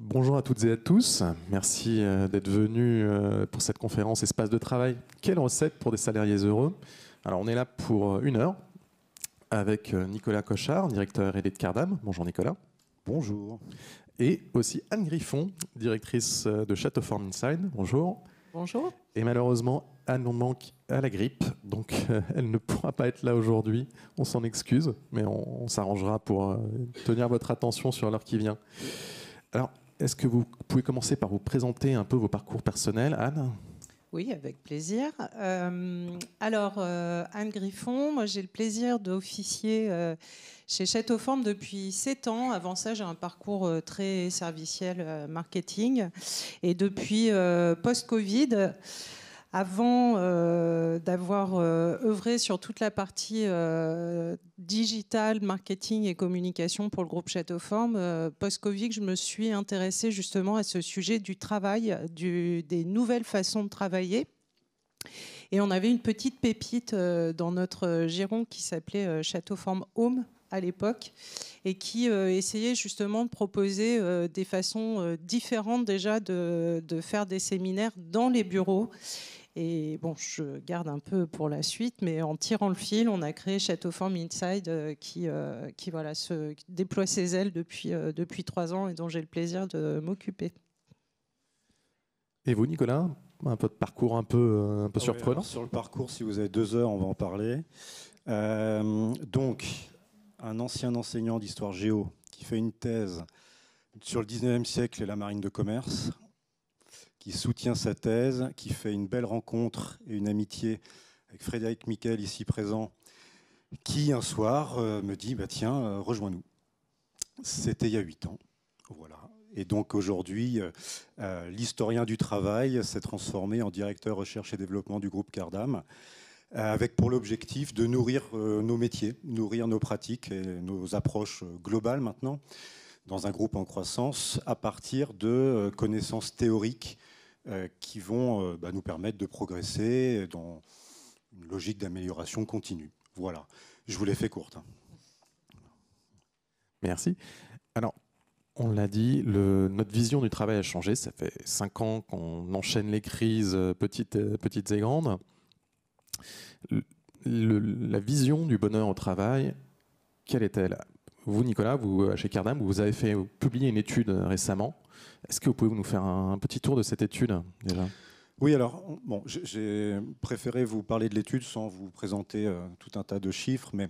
Bonjour à toutes et à tous. Merci d'être venus pour cette conférence Espace de travail. Quelle recette pour des salariés heureux? Alors, on est là pour 1 heure avec Nicolas Cochard, directeur R&D de Cardam. Bonjour Nicolas. Bonjour. Et aussi Anne Griffon, directrice de Château Form Inside. Bonjour. Bonjour. Et malheureusement, Anne manque à la grippe, donc elle ne pourra pas être là aujourd'hui. On s'en excuse, mais on s'arrangera pour tenir votre attention sur l'heure qui vient. Alors, est-ce que vous pouvez commencer par vous présenter un peu vos parcours personnels, Anne? Oui, avec plaisir. Anne Griffon, moi j'ai le plaisir d'officier chez Château Form depuis 7 ans. Avant ça, j'ai un parcours très serviciel marketing. Et depuis post-Covid, avant d'avoir œuvré sur toute la partie digital, marketing et communication pour le groupe Château Form, post-Covid, je me suis intéressée justement à ce sujet du travail, des nouvelles façons de travailler. Et on avait une petite pépite dans notre giron qui s'appelait Château Form Home à l'époque et qui essayait justement de proposer des façons différentes déjà de faire des séminaires dans les bureaux. Et bon, je garde un peu pour la suite, mais en tirant le fil, on a créé Château Form Inside qui voilà, se déploie ses ailes depuis 3 ans et dont j'ai le plaisir de m'occuper. Et vous, Nicolas, un peu de parcours un peu surprenant? Sur le parcours, si vous avez 2 heures, on va en parler. Donc, un ancien enseignant d'histoire géo qui fait une thèse sur le 19e siècle et la marine de commerce, qui soutient sa thèse, qui fait une belle rencontre et une amitié avec Frédéric Miquel, ici présent, qui un soir me dit tiens, rejoins-nous. C'était il y a 8 ans. Voilà. Et donc aujourd'hui, l'historien du travail s'est transformé en directeur recherche et développement du groupe Cardam, avec pour l'objectif de nourrir nos métiers, nourrir nos pratiques et nos approches globales maintenant, dans un groupe en croissance, à partir de connaissances théoriques qui vont nous permettre de progresser dans une logique d'amélioration continue. Voilà, je vous l'ai fait courte. Merci. Alors, on l'a dit, notre vision du travail a changé. Ça fait 5 ans qu'on enchaîne les crises petites et grandes. La vision du bonheur au travail, quelle est-elle? Vous, Nicolas, vous, chez Cardam, vous avez publié une étude récemment. Est-ce que vous pouvez nous faire un petit tour de cette étude déjà? Oui, alors, bon, j'ai préféré vous parler de l'étude sans vous présenter tout un tas de chiffres, mais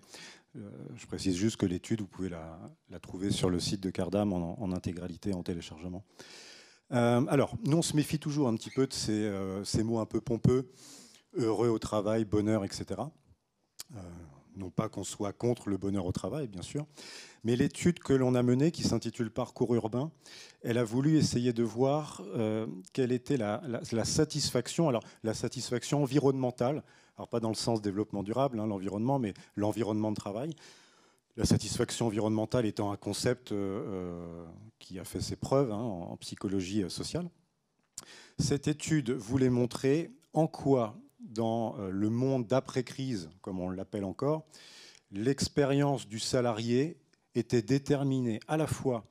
je précise juste que l'étude, vous pouvez la trouver sur le site de Cardam en intégralité, en téléchargement. Alors, nous, on se méfie toujours un petit peu de ces mots un peu pompeux, heureux au travail, bonheur, etc. Non pas qu'on soit contre le bonheur au travail, bien sûr, mais l'étude que l'on a menée, qui s'intitule Parcours urbain, elle a voulu essayer de voir quelle était la satisfaction, alors la satisfaction environnementale, alors pas dans le sens développement durable, l'environnement, mais l'environnement de travail. La satisfaction environnementale étant un concept qui a fait ses preuves en psychologie sociale. Cette étude voulait montrer en quoi, dans le monde d'après-crise, comme on l'appelle encore, l'expérience du salarié était déterminée à la fois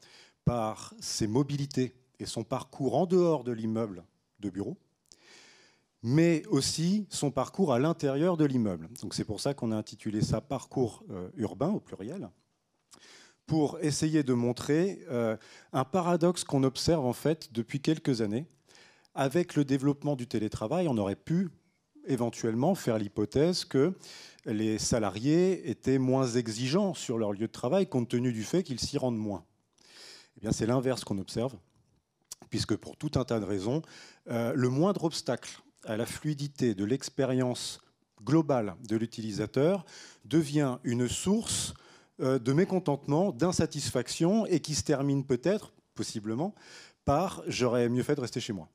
par ses mobilités et son parcours en dehors de l'immeuble de bureau, mais aussi son parcours à l'intérieur de l'immeuble. Donc c'est pour ça qu'on a intitulé ça Parcours urbain au pluriel, pour essayer de montrer un paradoxe qu'on observe en fait depuis quelques années. Avec le développement du télétravail, on aurait pu éventuellement faire l'hypothèse que les salariés étaient moins exigeants sur leur lieu de travail compte tenu du fait qu'ils s'y rendent moins. Eh bien, c'est l'inverse qu'on observe, puisque pour tout un tas de raisons, le moindre obstacle à la fluidité de l'expérience globale de l'utilisateur devient une source de mécontentement, d'insatisfaction et qui se termine peut-être, possiblement, par « j'aurais mieux fait de rester chez moi ».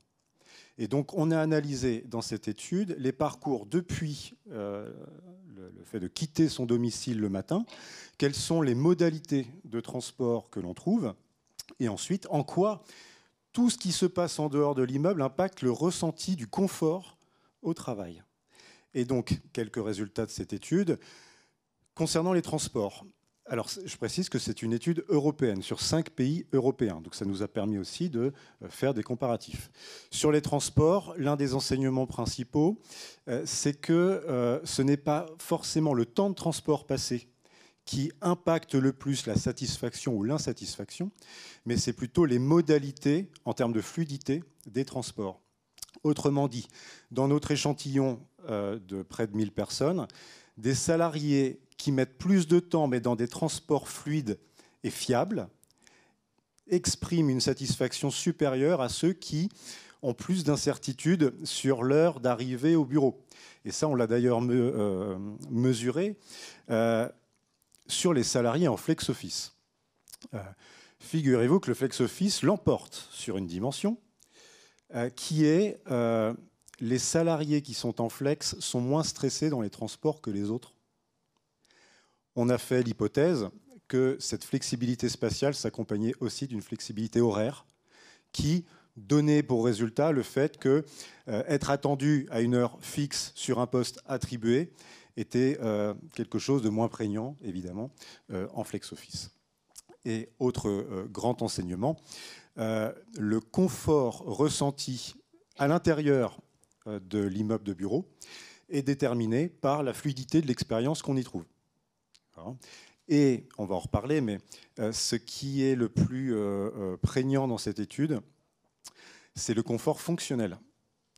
Et donc, on a analysé dans cette étude les parcours depuis le fait de quitter son domicile le matin, quelles sont les modalités de transport que l'on trouve, et ensuite, en quoi tout ce qui se passe en dehors de l'immeuble impacte le ressenti du confort au travail. Et donc, quelques résultats de cette étude. Concernant les transports, Alors, je précise que c'est une étude européenne sur 5 pays européens. Donc, ça nous a permis aussi de faire des comparatifs. Sur les transports, l'un des enseignements principaux, c'est que ce n'est pas forcément le temps de transport passé qui impacte le plus la satisfaction ou l'insatisfaction, mais c'est plutôt les modalités en termes de fluidité des transports. Autrement dit, dans notre échantillon de près de 1000 personnes, des salariés qui mettent plus de temps mais dans des transports fluides et fiables expriment une satisfaction supérieure à ceux qui ont plus d'incertitude sur l'heure d'arrivée au bureau. Et ça, on l'a d'ailleurs mesuré sur les salariés en flex office. Figurez-vous que le flex office l'emporte sur une dimension qui est les salariés qui sont en flex sont moins stressés dans les transports que les autres. On a fait l'hypothèse que cette flexibilité spatiale s'accompagnait aussi d'une flexibilité horaire qui donnait pour résultat le fait que être attendu à une heure fixe sur un poste attribué était quelque chose de moins prégnant, évidemment, en flex office. Et autre grand enseignement, le confort ressenti à l'intérieur de l'immeuble de bureau est déterminé par la fluidité de l'expérience qu'on y trouve. Et on va en reparler, mais ce qui est le plus prégnant dans cette étude, c'est le confort fonctionnel.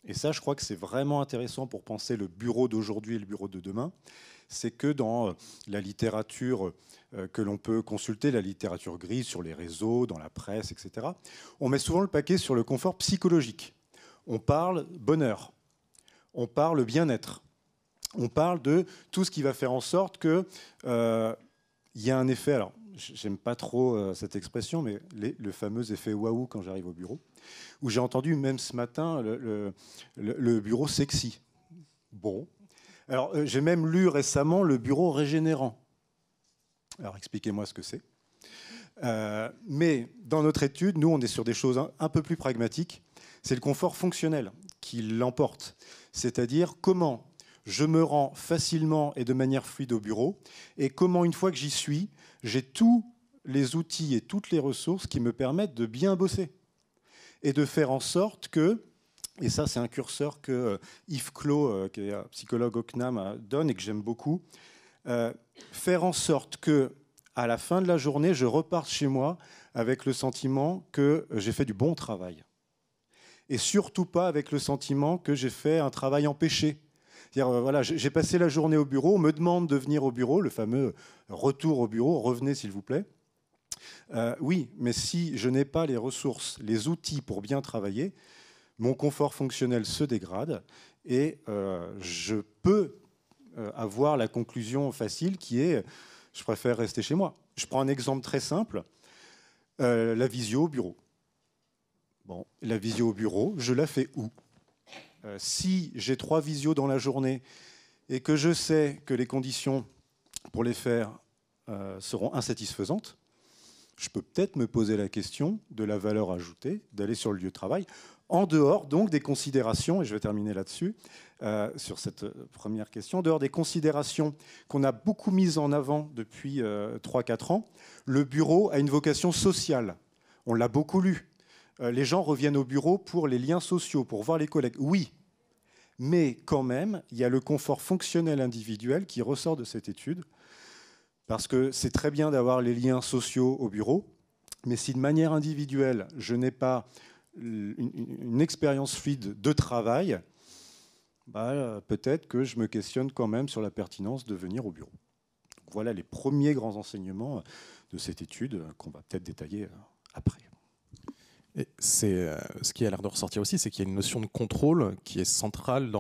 Et ça, je crois que c'est vraiment intéressant pour penser le bureau d'aujourd'hui et le bureau de demain. C'est que dans la littérature que l'on peut consulter, la littérature grise sur les réseaux, dans la presse, etc., on met souvent le paquet sur le confort psychologique. On parle bonheur, on parle bien-être, on parle de tout ce qui va faire en sorte qu'il y a un effet, alors j'aime pas trop cette expression, mais le fameux effet waouh quand j'arrive au bureau, où j'ai entendu même ce matin le bureau sexy. Bon. Alors j'ai même lu récemment le bureau régénérant. Alors expliquez-moi ce que c'est. Mais dans notre étude, nous on est sur des choses un peu plus pragmatiques. C'est le confort fonctionnel qui l'emporte. C'est-à-dire comment je me rends facilement et de manière fluide au bureau et comment, une fois que j'y suis, j'ai tous les outils et toutes les ressources qui me permettent de bien bosser et de faire en sorte que, et ça c'est un curseur que Yves Clos, qui est psychologue au CNAM, donne et que j'aime beaucoup, faire en sorte que à la fin de la journée, je reparte chez moi avec le sentiment que j'ai fait du bon travail. Et surtout pas avec le sentiment que j'ai fait un travail empêché. C'est-à-dire, voilà, j'ai passé la journée au bureau, on me demande de venir au bureau, le fameux retour au bureau, revenez s'il vous plaît. Oui, mais si je n'ai pas les ressources, les outils pour bien travailler, mon confort fonctionnel se dégrade et je peux avoir la conclusion facile qui est je préfère rester chez moi. Je prends un exemple très simple, la visio au bureau. Bon, la visio au bureau, je la fais où ? Si j'ai 3 visios dans la journée et que je sais que les conditions pour les faire seront insatisfaisantes, je peux peut-être me poser la question de la valeur ajoutée, d'aller sur le lieu de travail, en dehors donc des considérations, et je vais terminer là-dessus, sur cette première question, en dehors des considérations qu'on a beaucoup mises en avant depuis 3-4 ans, le bureau a une vocation sociale. On l'a beaucoup lu. Les gens reviennent au bureau pour les liens sociaux, pour voir les collègues. Oui, mais quand même, il y a le confort fonctionnel individuel qui ressort de cette étude, parce que c'est très bien d'avoir les liens sociaux au bureau, mais si de manière individuelle, je n'ai pas une expérience fluide de travail, peut-être que je me questionne quand même sur la pertinence de venir au bureau. Donc voilà les premiers grands enseignements de cette étude qu'on va peut-être détailler après. Et c'est, ce qui a l'air de ressortir aussi, c'est qu'il y a une notion de contrôle qui est centrale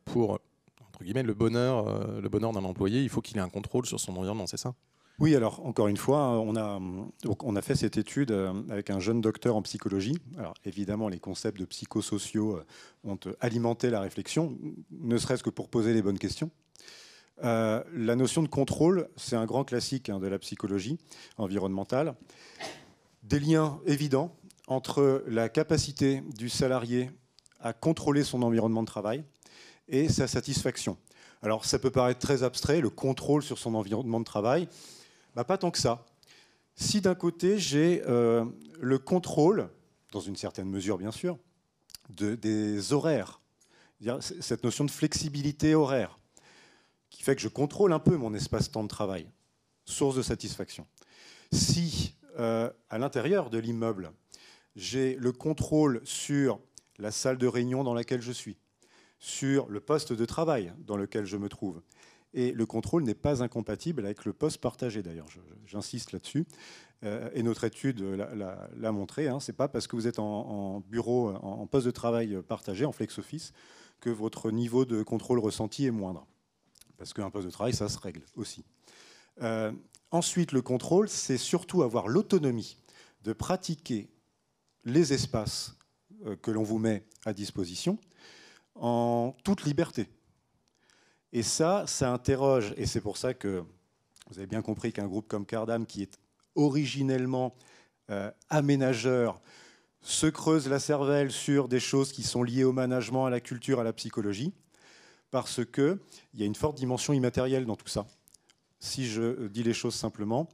pour entre guillemets, le bonheur d'un employé. Il faut qu'il ait un contrôle sur son environnement, c'est ça ? Oui, alors encore une fois, on a fait cette étude avec un jeune docteur en psychologie. Alors évidemment, les concepts de psychosociaux ont alimenté la réflexion, ne serait-ce que pour poser les bonnes questions. La notion de contrôle, c'est un grand classique de la psychologie environnementale. Des liens évidents entre la capacité du salarié à contrôler son environnement de travail et sa satisfaction. Alors ça peut paraître très abstrait, le contrôle sur son environnement de travail. Pas tant que ça. Si d'un côté, j'ai le contrôle, dans une certaine mesure bien sûr, des horaires, cette notion de flexibilité horaire, qui fait que je contrôle un peu mon espace-temps de travail, source de satisfaction. Si, à l'intérieur de l'immeuble, j'ai le contrôle sur la salle de réunion dans laquelle je suis, sur le poste de travail dans lequel je me trouve, et le contrôle n'est pas incompatible avec le poste partagé, d'ailleurs, j'insiste là-dessus, et notre étude l'a montré, hein, c'est pas parce que vous êtes en bureau, en poste de travail partagé, en flex office, que votre niveau de contrôle ressenti est moindre. Parce qu'un poste de travail, ça se règle aussi. Ensuite, le contrôle, c'est surtout avoir l'autonomie de pratiquer les espaces que l'on vous met à disposition en toute liberté. Et ça interroge, et c'est pour ça que vous avez bien compris qu'un groupe comme Cardam, qui est originellement aménageur, se creuse la cervelle sur des choses qui sont liées au management, à la culture, à la psychologie, parce qu'il y a une forte dimension immatérielle dans tout ça. Si je dis les choses simplement,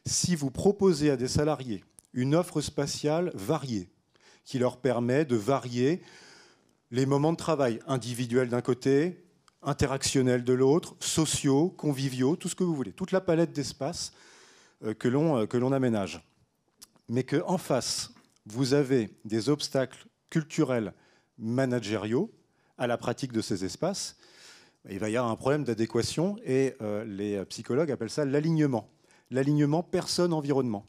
si vous proposez à des salariés une offre spatiale variée, qui leur permet de varier les moments de travail individuels d'un côté, interactionnels de l'autre, sociaux, conviviaux, tout ce que vous voulez, toute la palette d'espaces que l'on aménage. Mais qu'en face, vous avez des obstacles culturels, managériaux à la pratique de ces espaces, il va y avoir un problème d'adéquation et les psychologues appellent ça l'alignement. L'alignement personne-environnement.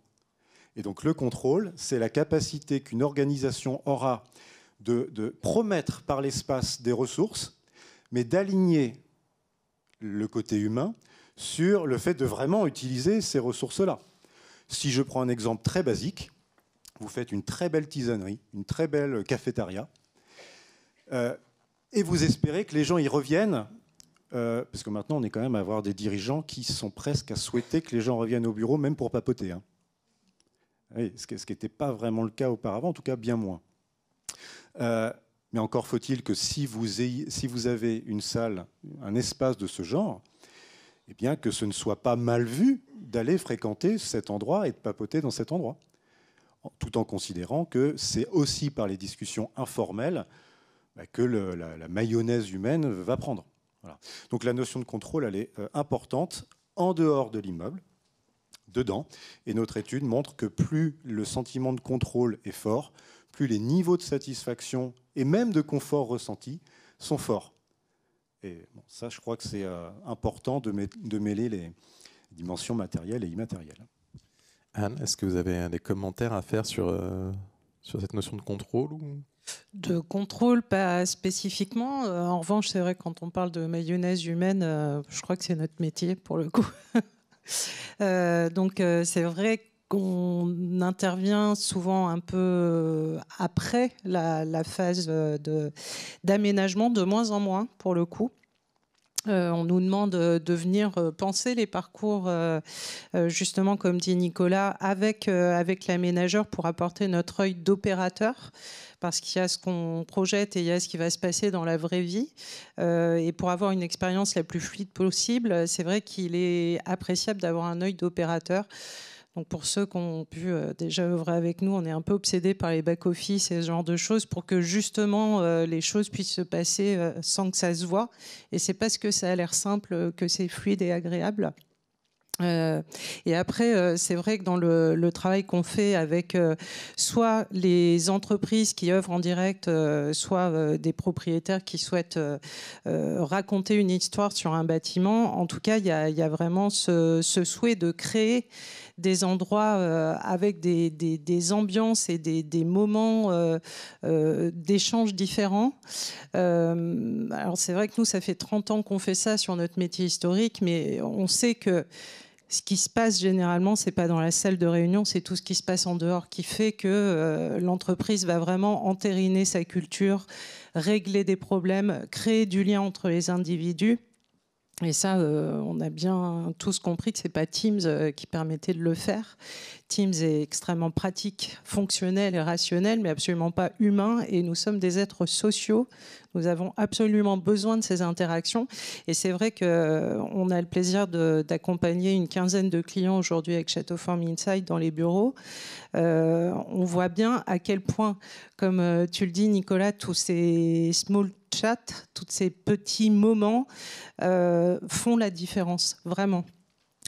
Et donc le contrôle, c'est la capacité qu'une organisation aura de promettre par l'espace des ressources, mais d'aligner le côté humain sur le fait de vraiment utiliser ces ressources-là. Si je prends un exemple très basique, vous faites une très belle tisanerie, une très belle cafétéria, et vous espérez que les gens y reviennent, parce que maintenant on est quand même à avoir des dirigeants qui sont presque à souhaiter que les gens reviennent au bureau, même pour papoter. Hein. Oui, ce qui n'était pas vraiment le cas auparavant, en tout cas bien moins. Mais encore faut-il que si vous avez une salle, un espace de ce genre, eh bien que ce ne soit pas mal vu d'aller fréquenter cet endroit et de papoter dans cet endroit, tout en considérant que c'est aussi par les discussions informelles que la mayonnaise humaine va prendre. Voilà. Donc la notion de contrôle, elle est importante en dehors de l'immeuble, dedans, et notre étude montre que plus le sentiment de contrôle est fort, plus les niveaux de satisfaction et même de confort ressenti sont forts. Et bon, ça, je crois que c'est important de mêler les dimensions matérielles et immatérielles. Anne, est-ce que vous avez des commentaires à faire sur cette notion de contrôle ou... De contrôle, pas spécifiquement. En revanche, c'est vrai, quand on parle de mayonnaise humaine, je crois que c'est notre métier pour le coup. Donc c'est vrai qu'on intervient souvent un peu après la phase d'aménagement, de moins en moins pour le coup. On nous demande de venir penser les parcours, justement, comme dit Nicolas, avec l'aménageur pour apporter notre œil d'opérateur, parce qu'il y a ce qu'on projette et il y a ce qui va se passer dans la vraie vie. Et pour avoir une expérience la plus fluide possible, c'est vrai qu'il est appréciable d'avoir un œil d'opérateur. Donc pour ceux qui ont pu déjà œuvrer avec nous, on est un peu obsédés par les back-office et ce genre de choses pour que justement les choses puissent se passer sans que ça se voit. Et c'est parce que ça a l'air simple que c'est fluide et agréable. Et après, c'est vrai que dans le travail qu'on fait avec soit les entreprises qui œuvrent en direct, soit des propriétaires qui souhaitent raconter une histoire sur un bâtiment, en tout cas, il y a vraiment ce souhait de créer des endroits avec des ambiances et des moments d'échange différents. Alors c'est vrai que nous, ça fait 30 ans qu'on fait ça sur notre métier historique, mais on sait que ce qui se passe généralement, c'est pas dans la salle de réunion, c'est tout ce qui se passe en dehors qui fait que l'entreprise va vraiment entériner sa culture, régler des problèmes, créer du lien entre les individus. Et ça, on a bien tous compris que ce n'est pas Teams qui permettait de le faire. Teams est extrêmement pratique, fonctionnel et rationnel, mais absolument pas humain. Et nous sommes des êtres sociaux. Nous avons absolument besoin de ces interactions. Et c'est vrai qu'on a le plaisir d'accompagner une quinzaine de clients aujourd'hui avec Châteauforme Insight dans les bureaux. On voit bien à quel point, comme tu le dis Nicolas, tous ces small chats, tous ces petits moments font la différence, vraiment.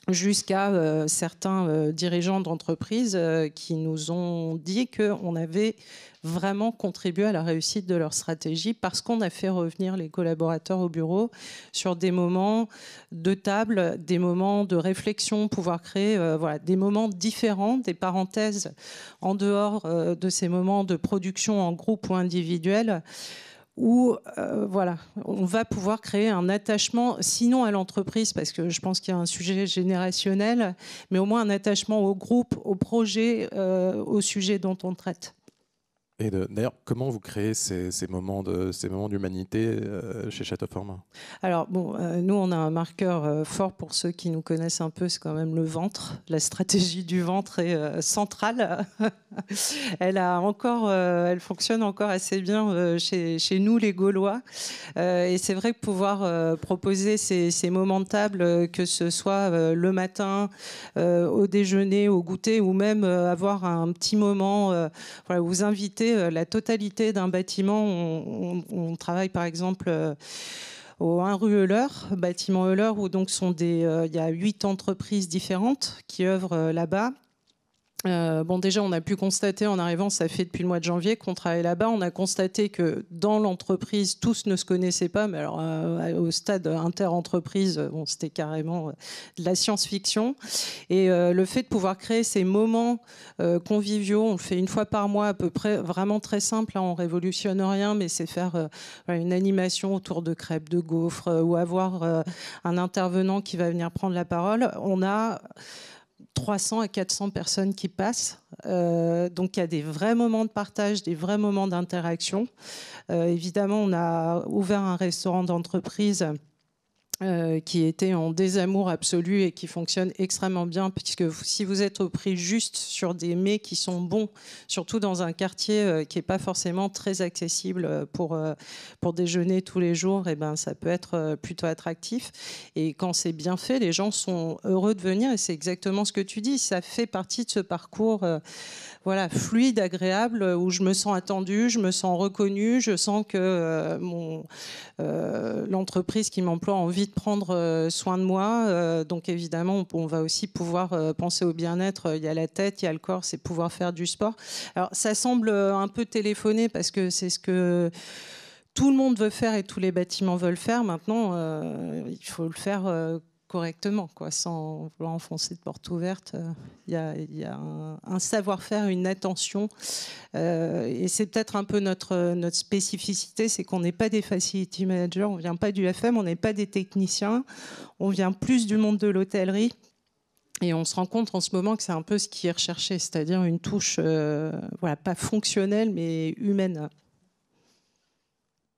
Jusqu'à certains dirigeants d'entreprises qui nous ont dit qu'on avait vraiment contribué à la réussite de leur stratégie parce qu'on a fait revenir les collaborateurs au bureau sur des moments de table, des moments de réflexion, pouvoir créer voilà, des moments différents, des parenthèses en dehors de ces moments de production en groupe ou individuel, où voilà, on va pouvoir créer un attachement, sinon à l'entreprise, parce que je pense qu'il y a un sujet générationnel, mais au moins un attachement au groupe, au projet, au sujet dont on traite. Et d'ailleurs, comment vous créez ces moments d'humanité chez Châteauforme? Alors, bon, nous, on a un marqueur fort pour ceux qui nous connaissent un peu, c'est quand même le ventre. La stratégie du ventre est centrale. Elle fonctionne encore assez bien chez nous, les Gaulois. Et c'est vrai que pouvoir proposer ces moments de table, que ce soit le matin, au déjeuner, au goûter, ou même avoir un petit moment, voilà, vous inviter la totalité d'un bâtiment. On travaille par exemple au 1 rue Euler, bâtiment Euler, où donc il y a 8 entreprises différentes qui œuvrent là-bas. Bon, déjà, on a pu constater en arrivant, ça fait depuis le mois de janvier qu'on travaille là-bas, on a constaté que dans l'entreprise, tous ne se connaissaient pas, mais alors au stade inter-entreprise, bon, c'était carrément de la science-fiction. Et le fait de pouvoir créer ces moments conviviaux, on le fait une fois par mois à peu près, vraiment très simple, hein, on révolutionne rien, mais c'est faire une animation autour de crêpes, de gaufres, ou avoir un intervenant qui va venir prendre la parole. On a 300 à 400 personnes qui passent. Donc il y a des vrais moments de partage, des vrais moments d'interaction. Évidemment, on a ouvert un restaurant d'entreprise qui était en désamour absolu et qui fonctionne extrêmement bien, puisque si vous êtes au prix juste sur des mets qui sont bons, surtout dans un quartier qui n'est pas forcément très accessible pour déjeuner tous les jours, et ben, ça peut être plutôt attractif. Et quand c'est bien fait, les gens sont heureux de venir, et c'est exactement ce que tu dis, ça fait partie de ce parcours voilà, fluide, agréable, où je me sens attendue, je me sens reconnue, je sens que l'entreprise qui m'emploie a envie de prendre soin de moi. Donc évidemment, on va aussi pouvoir penser au bien-être. Il y a la tête, il y a le corps, c'est pouvoir faire du sport. Alors ça semble un peu téléphoné parce que c'est ce que tout le monde veut faire et tous les bâtiments veulent faire. Maintenant, il faut le faire correctement, quoi, sans vouloir enfoncer de porte ouverte. Il y a un savoir-faire, une attention. Et c'est peut-être un peu notre spécificité, c'est qu'on n'est pas des facility managers, on ne vient pas du FM, on n'est pas des techniciens, on vient plus du monde de l'hôtellerie. Et on se rend compte en ce moment que c'est un peu ce qui est recherché, c'est-à-dire une touche voilà, pas fonctionnelle, mais humaine.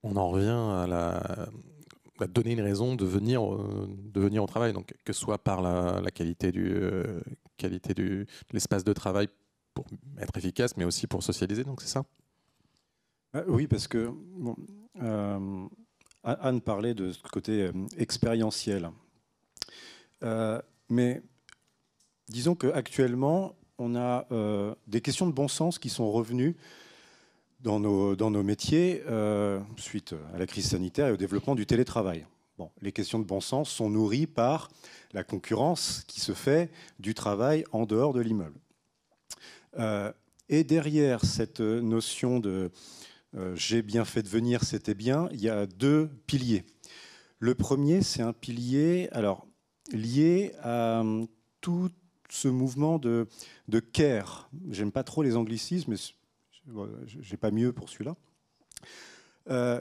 On en revient à donner une raison de venir au travail, donc que ce soit par la qualité de l'espace de travail pour être efficace, mais aussi pour socialiser, donc c'est ça? Oui, parce que bon, Anne parlait de ce côté expérientiel. Mais disons qu'actuellement, on a des questions de bon sens qui sont revenues dans nos métiers suite à la crise sanitaire et au développement du télétravail. Bon, les questions de bon sens sont nourries par la concurrence qui se fait du travail en dehors de l'immeuble. Et derrière cette notion de j'ai bien fait de venir, c'était bien, il y a deux piliers. Le premier, c'est un pilier lié à tout ce mouvement de care. J'aime pas trop les anglicismes, mais j'ai pas mieux pour celui-là.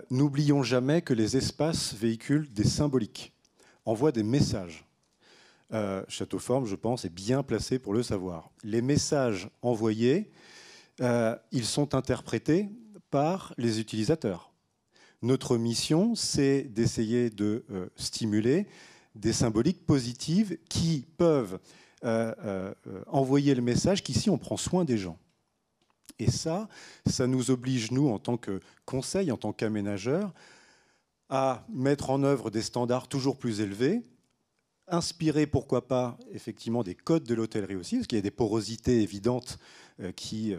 N'oublions jamais que les espaces véhiculent des symboliques, envoient des messages. Châteauforme, je pense, est bien placé pour le savoir. Les messages envoyés, ils sont interprétés par les utilisateurs. Notre mission, c'est d'essayer de stimuler des symboliques positives qui peuvent envoyer le message qu'ici on prend soin des gens. Et ça nous oblige, nous, en tant que conseil, en tant qu'aménageurs, à mettre en œuvre des standards toujours plus élevés, inspirer, pourquoi pas, effectivement, des codes de l'hôtellerie aussi, parce qu'il y a des porosités évidentes qui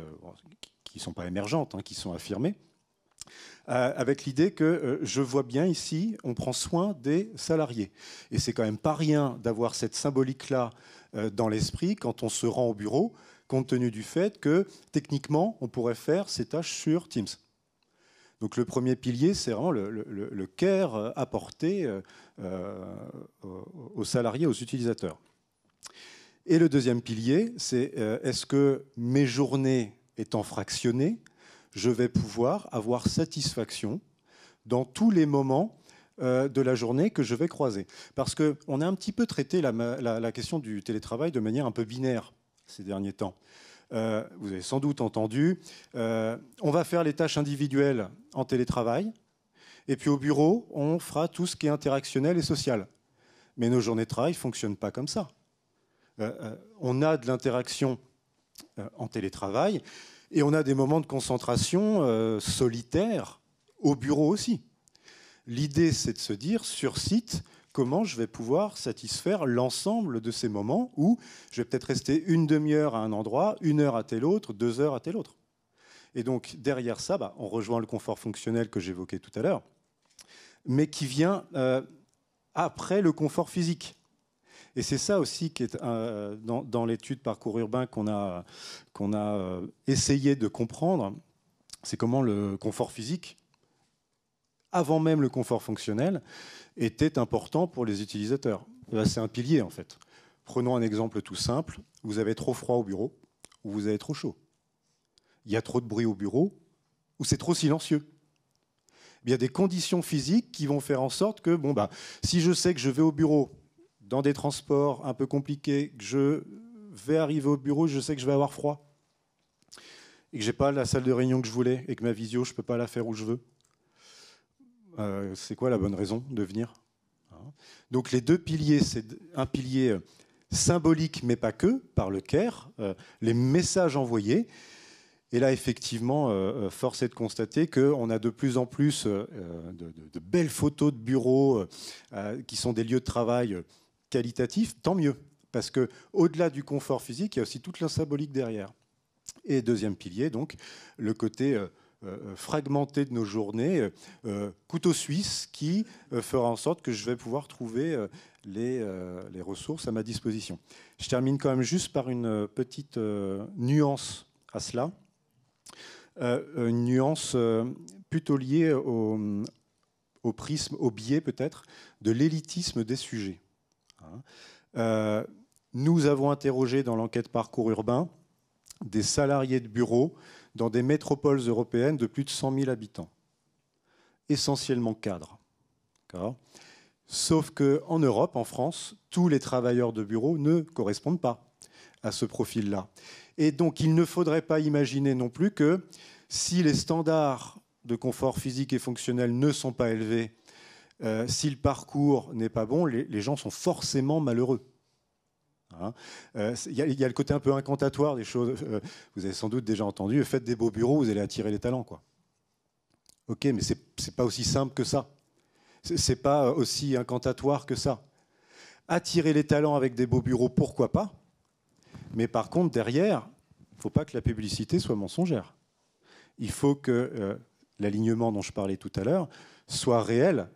ne sont pas émergentes, hein, qui sont affirmées, avec l'idée que je vois bien ici, on prend soin des salariés. Et c'est quand même pas rien d'avoir cette symbolique-là dans l'esprit quand on se rend au bureau, compte tenu du fait que, techniquement, on pourrait faire ces tâches sur Teams. Donc le premier pilier, c'est vraiment le care apporté aux salariés, aux utilisateurs. Et le deuxième pilier, c'est est-ce que mes journées étant fractionnées, je vais pouvoir avoir satisfaction dans tous les moments de la journée que je vais croiser. Parce qu'on a un petit peu traité la question du télétravail de manière un peu binaire ces derniers temps. Vous avez sans doute entendu, on va faire les tâches individuelles en télétravail, et puis au bureau, on fera tout ce qui est interactionnel et social. Mais nos journées de travail ne fonctionnent pas comme ça. On a de l'interaction en télétravail, et on a des moments de concentration solitaires au bureau aussi. L'idée, c'est de se dire, sur site, comment je vais pouvoir satisfaire l'ensemble de ces moments où je vais peut-être rester une demi-heure à un endroit, 1 heure à tel autre, 2 heures à tel autre. Et donc, derrière ça, on rejoint le confort fonctionnel que j'évoquais tout à l'heure, mais qui vient après le confort physique. Et c'est ça aussi qui est dans l'étude Parcours Urbain qu'on a essayé de comprendre, c'est comment le confort physique, avant même le confort fonctionnel, était important pour les utilisateurs. C'est un pilier, en fait. Prenons un exemple tout simple. Vous avez trop froid au bureau ou vous avez trop chaud. Il y a trop de bruit au bureau ou c'est trop silencieux. Il y a des conditions physiques qui vont faire en sorte que, si je sais que je vais au bureau dans des transports un peu compliqués, que je vais arriver au bureau, je sais que je vais avoir froid et que je n'ai pas la salle de réunion que je voulais et que ma visio, je ne peux pas la faire où je veux. C'est quoi la bonne raison de venir? Donc les deux piliers, c'est un pilier symbolique, mais pas que, par le care, les messages envoyés. Et là, effectivement, force est de constater qu'on a de plus en plus de belles photos de bureaux qui sont des lieux de travail qualitatifs, tant mieux. Parce qu'au-delà du confort physique, il y a aussi toute la symbolique derrière. Et deuxième pilier, donc, le côté fragmenté de nos journées, couteau suisse qui fera en sorte que je vais pouvoir trouver les ressources à ma disposition. Je termine quand même juste par une petite nuance à cela. Une nuance plutôt liée au prisme, au biais peut-être, de l'élitisme des sujets. Nous avons interrogé dans l'enquête Parcours Urbain des salariés de bureaux dans des métropoles européennes de plus de 100 000 habitants, essentiellement cadres. Sauf qu'en Europe, en France, tous les travailleurs de bureau ne correspondent pas à ce profil-là. Et donc, il ne faudrait pas imaginer non plus que si les standards de confort physique et fonctionnel ne sont pas élevés, si le parcours n'est pas bon, les gens sont forcément malheureux. Il y a le côté un peu incantatoire des choses. Vous avez sans doute déjà entendu, faites des beaux bureaux, vous allez attirer les talents, quoi. Ok, mais c'est pas aussi simple que ça. C'est pas aussi incantatoire que ça. Attirer les talents avec des beaux bureaux, pourquoi pas? Mais par contre, derrière, il ne faut pas que la publicité soit mensongère. Il faut que l'alignement dont je parlais tout à l'heure soit réel.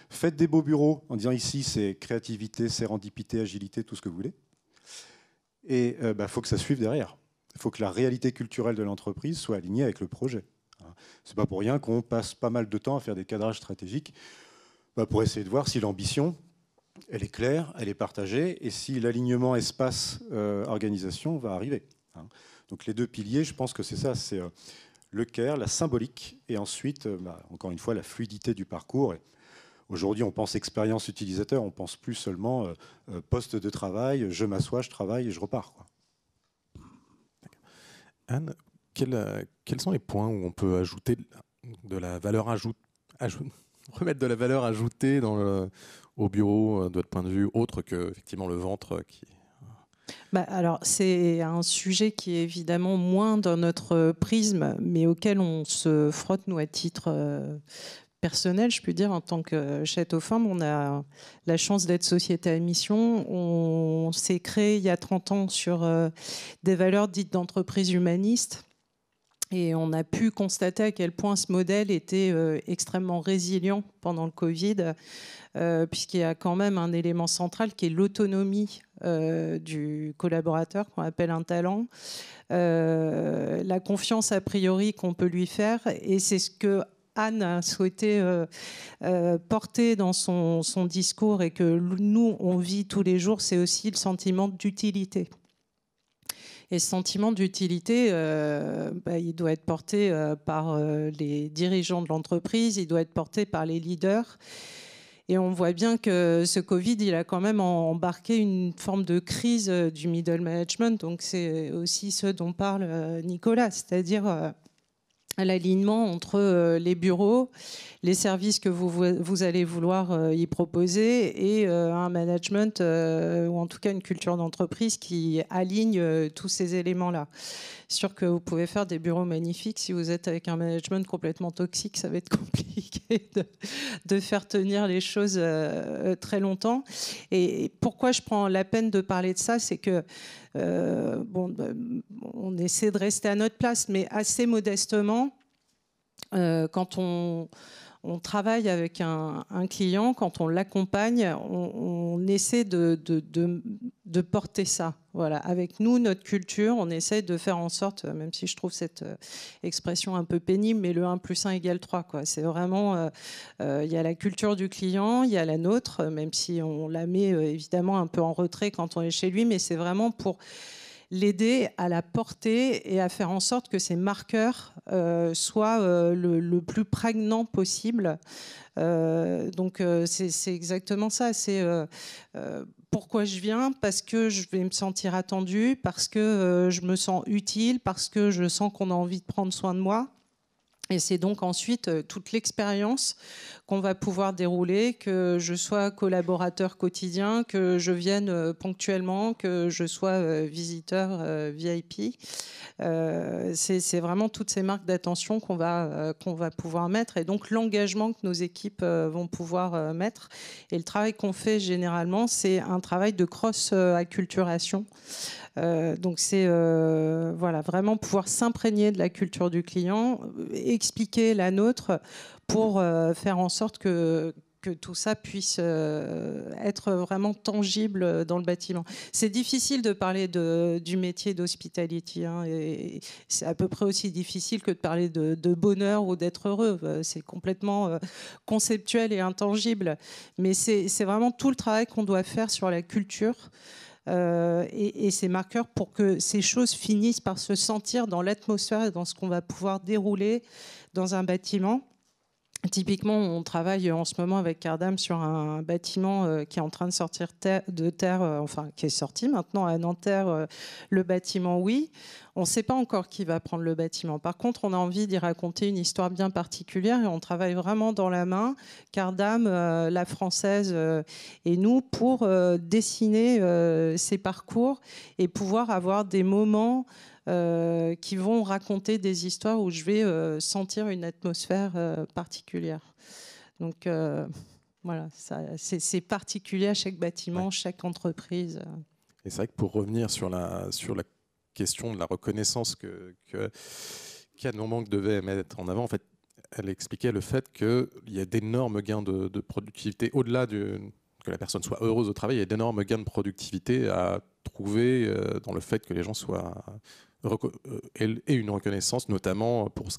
Faites des beaux bureaux en disant ici c'est créativité, sérendipité, agilité, tout ce que vous voulez. Et il faut que ça suive derrière. Il faut que la réalité culturelle de l'entreprise soit alignée avec le projet. C'est pas pour rien qu'on passe pas mal de temps à faire des cadrages stratégiques pour essayer de voir si l'ambition, elle est claire, elle est partagée, et si l'alignement espace-organisation va arriver. Donc les deux piliers, je pense que c'est ça, c'est le care, la symbolique, et ensuite, encore une fois, la fluidité du parcours. Aujourd'hui, on pense expérience utilisateur, on pense plus seulement poste de travail, je m'assois, je travaille et je repars, quoi. Anne, quels sont les points où on peut ajouter de la valeur ajoutée, remettre de la valeur ajoutée au bureau de votre point de vue, autre que effectivement le ventre qui... Alors, c'est un sujet qui est évidemment moins dans notre prisme, mais auquel on se frotte, nous, à titre personnel, je puis dire, en tant que Château Forme. On a la chance d'être société à mission. On s'est créé il y a 30 ans sur des valeurs dites d'entreprise humaniste. Et on a pu constater à quel point ce modèle était extrêmement résilient pendant le Covid, puisqu'il y a quand même un élément central qui est l'autonomie du collaborateur, qu'on appelle un talent, la confiance a priori qu'on peut lui faire. Et c'est ce que Anne a souhaité porter dans son discours et que nous, on vit tous les jours, c'est aussi le sentiment d'utilité. Et ce sentiment d'utilité, il doit être porté par les dirigeants de l'entreprise, il doit être porté par les leaders. Et on voit bien que ce Covid, il a quand même embarqué une forme de crise du middle management. Donc c'est aussi ce dont parle Nicolas, c'est-à-dire l'alignement entre les bureaux, les services que vous allez vouloir y proposer et un management ou en tout cas une culture d'entreprise qui aligne tous ces éléments-là. C'est sûr que vous pouvez faire des bureaux magnifiques. Si vous êtes avec un management complètement toxique, ça va être compliqué de faire tenir les choses très longtemps. Et pourquoi je prends la peine de parler de ça, c'est que on essaie de rester à notre place, mais assez modestement, quand on travaille avec un client, quand on l'accompagne, on essaie de porter ça. Voilà. Avec nous, notre culture, on essaie de faire en sorte, même si je trouve cette expression un peu pénible, mais le 1 + 1 = 3. C'est vraiment, il y a la culture du client, il y a la nôtre, même si on la met évidemment un peu en retrait quand on est chez lui, mais c'est vraiment pour l'aider à la porter et à faire en sorte que ces marqueurs soient le plus prégnants possible. Donc c'est exactement ça. C'est pourquoi je viens, parce que je vais me sentir attendue, parce que je me sens utile, parce que je sens qu'on a envie de prendre soin de moi. Et c'est donc ensuite toute l'expérience qu'on va pouvoir dérouler, que je sois collaborateur quotidien, que je vienne ponctuellement, que je sois visiteur VIP. C'est vraiment toutes ces marques d'attention qu'on va pouvoir mettre, et donc l'engagement que nos équipes vont pouvoir mettre. Et le travail qu'on fait généralement, c'est un travail de cross-acculturation. Donc c'est voilà, vraiment pouvoir s'imprégner de la culture du client, expliquer la nôtre pour faire en sorte que tout ça puisse être vraiment tangible dans le bâtiment. C'est difficile de parler du métier d'hospitality, hein, et c'est à peu près aussi difficile que de parler de bonheur ou d'être heureux. C'est complètement conceptuel et intangible. Mais c'est vraiment tout le travail qu'on doit faire sur la culture et ces marqueurs pour que ces choses finissent par se sentir dans l'atmosphère et dans ce qu'on va pouvoir dérouler dans un bâtiment. Typiquement, on travaille en ce moment avec Cardam sur un bâtiment qui est en train de sortir de terre, enfin qui est sorti maintenant à Nanterre, le bâtiment oui. On ne sait pas encore qui va prendre le bâtiment. Par contre, on a envie d'y raconter une histoire bien particulière et on travaille vraiment dans la main, Cardam, la Française et nous, pour dessiner ces parcours et pouvoir avoir des moments qui vont raconter des histoires où je vais sentir une atmosphère particulière. Donc voilà, c'est particulier à chaque bâtiment, ouais. Chaque entreprise. Et c'est vrai que pour revenir sur la question de la reconnaissance qu'Anne Lombanque devait mettre en avant, en fait, elle expliquait le fait qu'il y a d'énormes gains de productivité, au-delà que la personne soit heureuse au travail, il y a d'énormes gains de productivité à trouver dans le fait que les gens soient... et une reconnaissance, notamment pour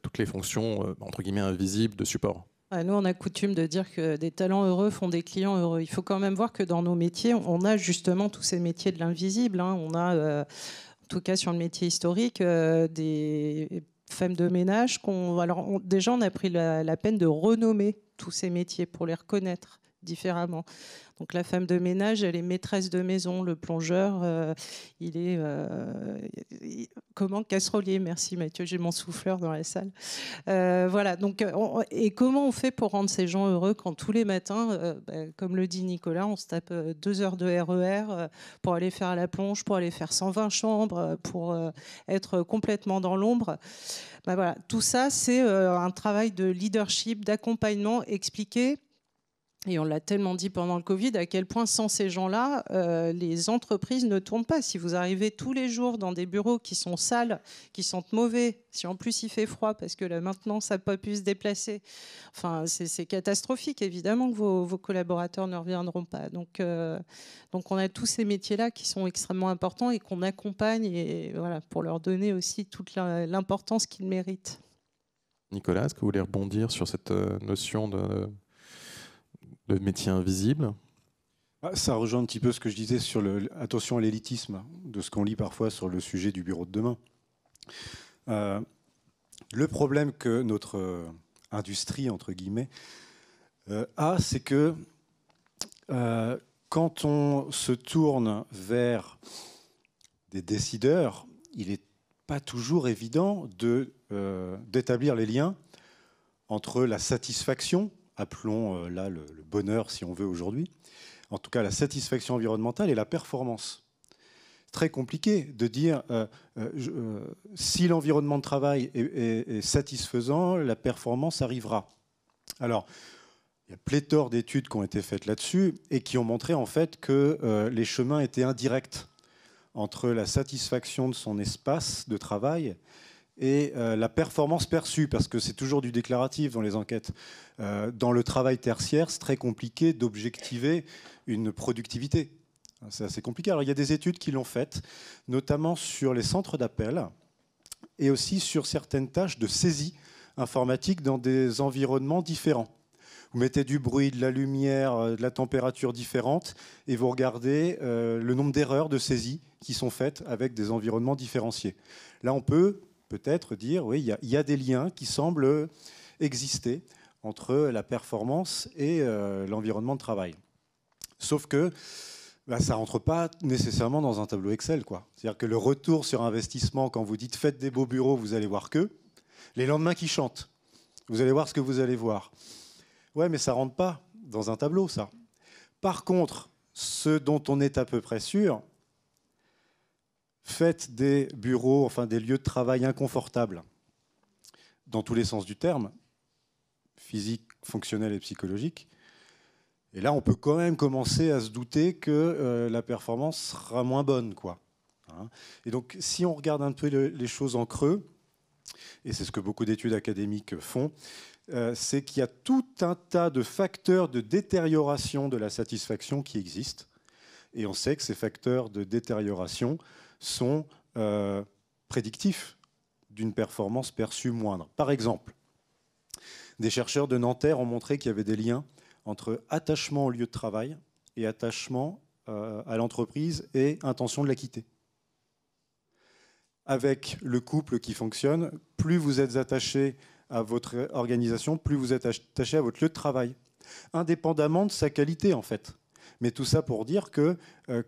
toutes les fonctions entre guillemets invisibles de support. Nous, on a coutume de dire que des talents heureux font des clients heureux. Il faut quand même voir que dans nos métiers, on a justement tous ces métiers de l'invisible. On a, en tout cas sur le métier historique, des femmes de ménage. Déjà, on a pris la peine de renommer tous ces métiers pour les reconnaître différemment. Donc la femme de ménage, elle est maîtresse de maison. Le plongeur, il est casserolier. Merci Mathieu, j'ai mon souffleur dans la salle. Voilà. Donc, et comment on fait pour rendre ces gens heureux quand tous les matins, comme le dit Nicolas, on se tape 2 heures de RER pour aller faire la plonge, pour aller faire 120 chambres, pour être complètement dans l'ombre. Voilà. Tout ça, c'est un travail de leadership, d'accompagnement, expliqué. Et on l'a tellement dit pendant le Covid, à quel point sans ces gens-là, les entreprises ne tournent pas. Si vous arrivez tous les jours dans des bureaux qui sont sales, qui sentent mauvais, si en plus il fait froid parce que la maintenance n'a pas pu se déplacer, enfin, c'est catastrophique. Évidemment que vos collaborateurs ne reviendront pas. Donc on a tous ces métiers-là qui sont extrêmement importants et qu'on accompagne et, voilà, pour leur donner aussi toute l'importance qu'ils méritent. Nicolas, est-ce que vous voulez rebondir sur cette notion de métier invisible? Ça rejoint un petit peu ce que je disais sur attention à l'élitisme, de ce qu'on lit parfois sur le sujet du bureau de demain. Le problème que notre industrie, entre guillemets, a, c'est que quand on se tourne vers des décideurs, il n'est pas toujours évident d'établir les liens entre la satisfaction, appelons là le bonheur si on veut aujourd'hui, en tout cas la satisfaction environnementale et la performance. C'est très compliqué de dire si l'environnement de travail est satisfaisant, la performance arrivera. Alors, il y a pléthore d'études qui ont été faites là-dessus et qui ont montré en fait que les chemins étaient indirects entre la satisfaction de son espace de travail et la performance perçue, parce que c'est toujours du déclaratif dans les enquêtes. Dans le travail tertiaire, c'est très compliqué d'objectiver une productivité. C'est assez compliqué. Alors, il y a des études qui l'ont faites, notamment sur les centres d'appel et aussi sur certaines tâches de saisie informatique dans des environnements différents. Vous mettez du bruit, de la lumière, de la température différente et vous regardez le nombre d'erreurs de saisie qui sont faites avec des environnements différenciés. Là, on peut-être dire, oui, il y a des liens qui semblent exister entre la performance et l'environnement de travail. Sauf que ça ne rentre pas nécessairement dans un tableau Excel, quoi. C'est-à-dire que le retour sur investissement, quand vous dites faites des beaux bureaux, vous allez voir que les lendemains qui chantent, vous allez voir ce que vous allez voir. Ouais, mais ça ne rentre pas dans un tableau, ça. Par contre, ce dont on est à peu près sûr, faites des bureaux, enfin des lieux de travail inconfortables, dans tous les sens du terme, physique, fonctionnel et psychologique. Et là, on peut quand même commencer à se douter que la performance sera moins bonne, quoi. Et donc, si on regarde un peu les choses en creux, et c'est ce que beaucoup d'études académiques font, c'est qu'il y a tout un tas de facteurs de détérioration de la satisfaction qui existent. Et on sait que ces facteurs de détérioration sont prédictifs d'une performance perçue moindre. Par exemple, des chercheurs de Nanterre ont montré qu'il y avait des liens entre attachement au lieu de travail et attachement à l'entreprise et intention de la quitter. Avec le couple qui fonctionne, plus vous êtes attaché à votre organisation, plus vous êtes attaché à votre lieu de travail, indépendamment de sa qualité en fait. Mais tout ça pour dire que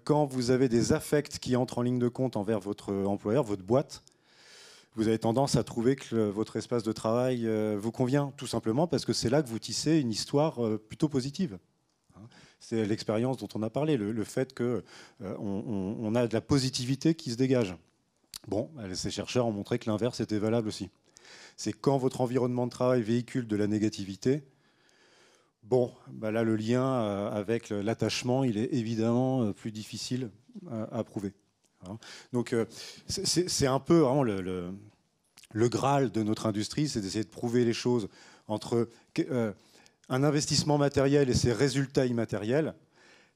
quand vous avez des affects qui entrent en ligne de compte envers votre employeur, votre boîte, vous avez tendance à trouver que votre espace de travail vous convient, tout simplement parce que c'est là que vous tissez une histoire plutôt positive. C'est l'expérience dont on a parlé, le fait qu'on a de la positivité qui se dégage. Bon, ces chercheurs ont montré que l'inverse était valable aussi. C'est quand votre environnement de travail véhicule de la négativité, bon, là, le lien avec l'attachement, il est évidemment plus difficile à prouver. Donc, c'est un peu vraiment le Graal de notre industrie, c'est d'essayer de prouver les choses entre un investissement matériel et ses résultats immatériels.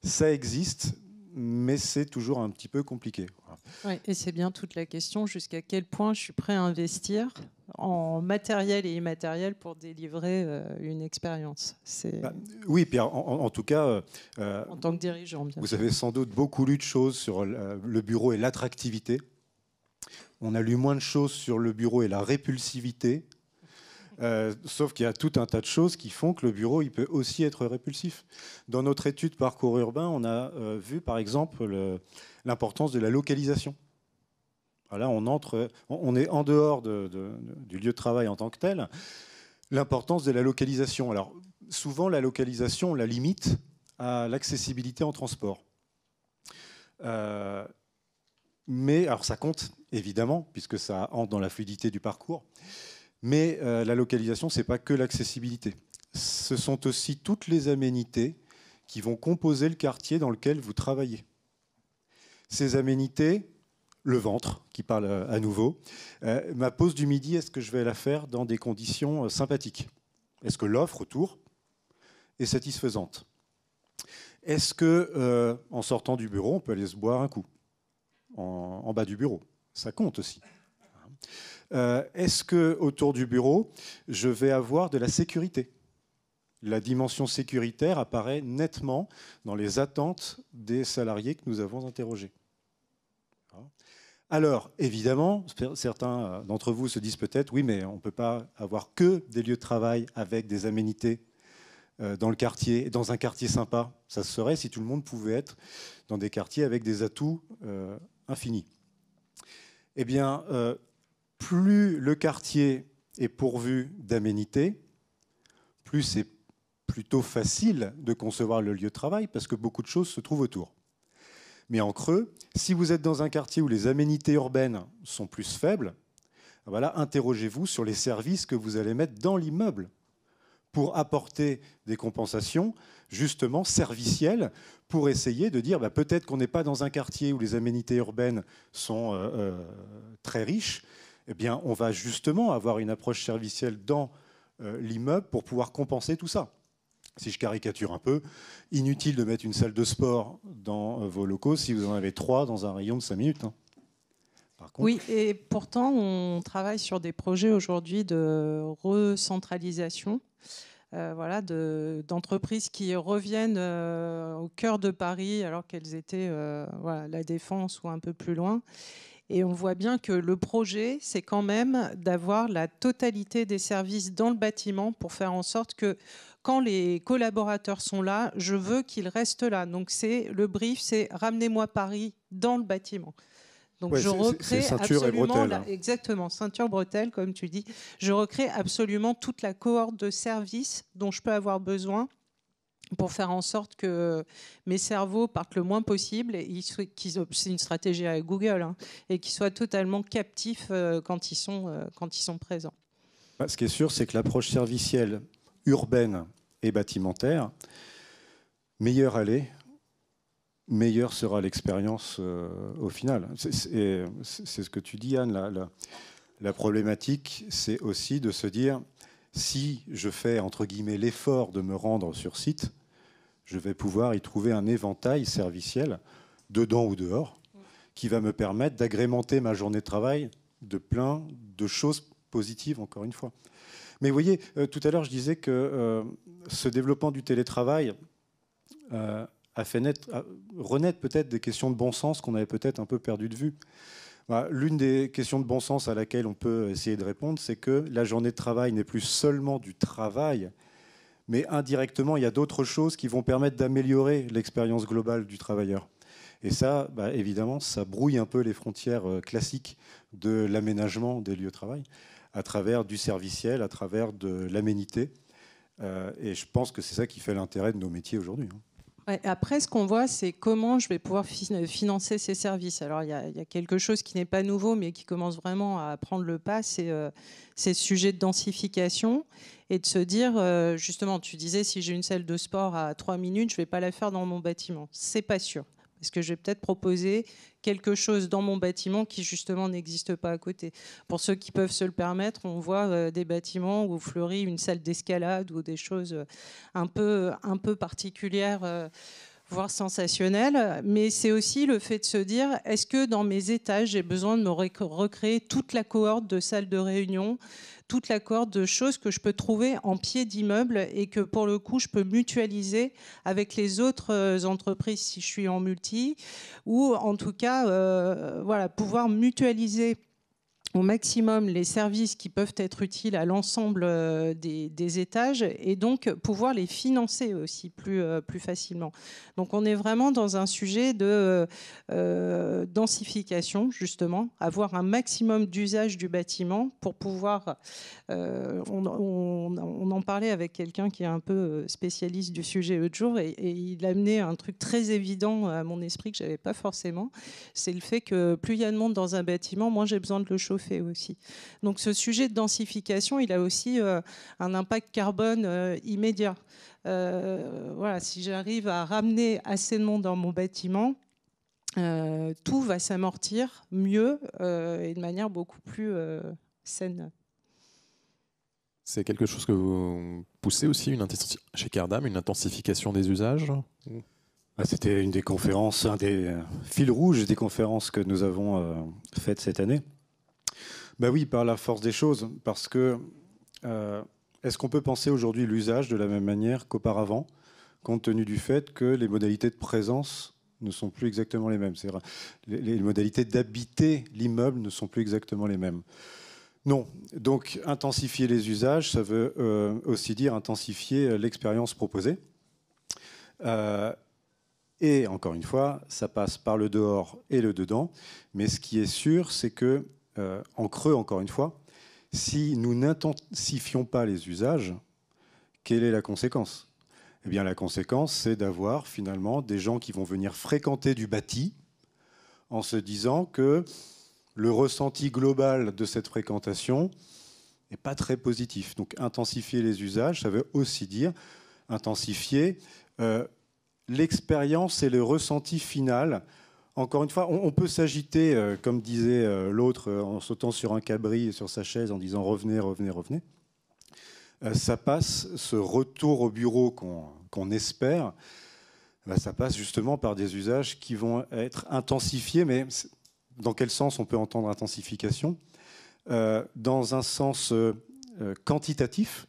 Ça existe, mais c'est toujours un petit peu compliqué. Ouais, et c'est bien toute la question, jusqu'à quel point je suis prêt à investir en matériel et immatériel pour délivrer une expérience. Oui, puis en tout cas... en tant que dirigeant, bien vous sûr. avez sans doute beaucoup lu de choses sur le bureau et l'attractivité. On a lu moins de choses sur le bureau et la répulsivité. Sauf qu'il y a tout un tas de choses qui font que le bureau il peut aussi être répulsif. Dans notre étude parcours urbain, on a vu par exemple l'importance de la localisation. Là, on est en dehors du lieu de travail en tant que tel. L'importance de la localisation. Alors, souvent, la localisation, on la limite à l'accessibilité en transport. Mais, alors ça compte, évidemment, puisque ça entre dans la fluidité du parcours. Mais la localisation, ce n'est pas que l'accessibilité. Ce sont aussi toutes les aménités qui vont composer le quartier dans lequel vous travaillez. Ces aménités, le ventre, qui parle à nouveau. Ma pause du midi, est-ce que je vais la faire dans des conditions sympathiques? Est-ce que l'offre autour est satisfaisante? Est-ce que, en sortant du bureau, on peut aller se boire un coup en bas du bureau? Ça compte aussi. Est-ce que autour du bureau, je vais avoir de la sécurité? La dimension sécuritaire apparaît nettement dans les attentes des salariés que nous avons interrogés. Alors, évidemment, certains d'entre vous se disent peut-être, oui, mais on ne peut pas avoir que des lieux de travail avec des aménités dans le quartier, dans un quartier sympa. Ça se serait si tout le monde pouvait être dans des quartiers avec des atouts infinis. Eh bien, plus le quartier est pourvu d'aménités, plus c'est plutôt facile de concevoir le lieu de travail parce que beaucoup de choses se trouvent autour. Mais en creux, si vous êtes dans un quartier où les aménités urbaines sont plus faibles, voilà, interrogez-vous sur les services que vous allez mettre dans l'immeuble pour apporter des compensations justement servicielles pour essayer de dire peut-être qu'on n'est pas dans un quartier où les aménités urbaines sont très riches. Eh bien, on va justement avoir une approche servicielle dans l'immeuble pour pouvoir compenser tout ça. Si je caricature un peu, inutile de mettre une salle de sport dans vos locaux si vous en avez 3 dans un rayon de 5 minutes. Par contre... Oui, et pourtant, on travaille sur des projets aujourd'hui de recentralisation. Voilà, d'entreprises qui reviennent au cœur de Paris alors qu'elles étaient voilà, la Défense ou un peu plus loin. Et on voit bien que le projet, c'est quand même d'avoir la totalité des services dans le bâtiment pour faire en sorte que quand les collaborateurs sont là, je veux qu'ils restent là. Donc le brief, c'est ramenez-moi Paris dans le bâtiment. Donc je recrée ceinture absolument, et bretelles. exactement, ceinture bretelle, comme tu dis. Je recrée absolument toute la cohorte de services dont je peux avoir besoin pour faire en sorte que mes cerveaux partent le moins possible. C'est une stratégie avec Google, hein, et qu'ils soient totalement captifs quand ils sont présents. Ce qui est sûr, c'est que l'approche servicielle urbaine et bâtimentaire, meilleure elle est, meilleure sera l'expérience au final. C'est ce que tu dis, Anne. La problématique, c'est aussi de se dire, si je fais, entre guillemets, l'effort de me rendre sur site, je vais pouvoir y trouver un éventail serviciel, dedans ou dehors, qui va me permettre d'agrémenter ma journée de travail de plein de choses positives, encore une fois. Mais vous voyez, tout à l'heure, je disais que ce développement du télétravail a fait renaître peut-être des questions de bon sens qu'on avait peut-être un peu perdu de vue. L'une des questions de bon sens à laquelle on peut essayer de répondre, c'est que la journée de travail n'est plus seulement du travail, mais indirectement, il y a d'autres choses qui vont permettre d'améliorer l'expérience globale du travailleur. Et ça, évidemment, ça brouille un peu les frontières classiques de l'aménagement des lieux de travail, à travers du serviciel, à travers de l'aménité. Et je pense que c'est ça qui fait l'intérêt de nos métiers aujourd'hui. Ouais, après, ce qu'on voit, c'est comment je vais pouvoir financer ces services. Alors, il y a quelque chose qui n'est pas nouveau, mais qui commence vraiment à prendre le pas, c'est ce sujet de densification et de se dire, justement, tu disais, si j'ai une salle de sport à 3 minutes, je ne vais pas la faire dans mon bâtiment. C'est pas sûr. Parce que je vais peut-être proposer quelque chose dans mon bâtiment qui, justement, n'existe pas à côté. Pour ceux qui peuvent se le permettre, on voit des bâtiments où fleurit une salle d'escalade ou des choses un peu particulières, voire sensationnelles. Mais c'est aussi le fait de se dire, est-ce que dans mes étages, j'ai besoin de me recréer toute la cohorte de salles de réunion, toute la cohorte de choses que je peux trouver en pied d'immeuble et que pour le coup je peux mutualiser avec les autres entreprises si je suis en multi, ou en tout cas voilà, pouvoir mutualiser au maximum les services qui peuvent être utiles à l'ensemble des étages et donc pouvoir les financer aussi plus facilement. Donc on est vraiment dans un sujet de densification, justement, avoir un maximum d'usage du bâtiment pour pouvoir... on en parlait avec quelqu'un qui est un peu spécialiste du sujet l'autre jour et il a amené un truc très évident à mon esprit que je n'avais pas forcément, c'est le fait que plus il y a de monde dans un bâtiment, moins j'ai besoin de le chauffer aussi. Donc ce sujet de densification, il a aussi un impact carbone immédiat. Voilà, si j'arrive à ramener assez de monde dans mon bâtiment, tout va s'amortir mieux et de manière beaucoup plus saine. C'est quelque chose que vous poussez aussi chez Cardam, une intensification des usages? C'était une des conférences, un des fils rouges des conférences que nous avons faites cette année. Oui, par la force des choses, parce que est-ce qu'on peut penser aujourd'hui l'usage de la même manière qu'auparavant, compte tenu du fait que les modalités de présence ne sont plus exactement les mêmes. C'est-à-dire, les modalités d'habiter l'immeuble ne sont plus exactement les mêmes. Non. Donc, intensifier les usages, ça veut aussi dire intensifier l'expérience proposée. Et encore une fois, ça passe par le dehors et le dedans. Mais ce qui est sûr, c'est que, en creux, encore une fois, si nous n'intensifions pas les usages, quelle est la conséquence ? Eh bien, la conséquence, c'est d'avoir finalement des gens qui vont venir fréquenter du bâti en se disant que le ressenti global de cette fréquentation n'est pas très positif. Donc, intensifier les usages, ça veut aussi dire intensifier l'expérience et le ressenti final. Encore une fois, on peut s'agiter, comme disait l'autre, en sautant sur un cabri et sur sa chaise en disant « revenez, revenez, revenez ». Ça passe, ce retour au bureau qu'on espère, ça passe justement par des usages qui vont être intensifiés, mais dans quel sens on peut entendre intensification ? Dans un sens quantitatif,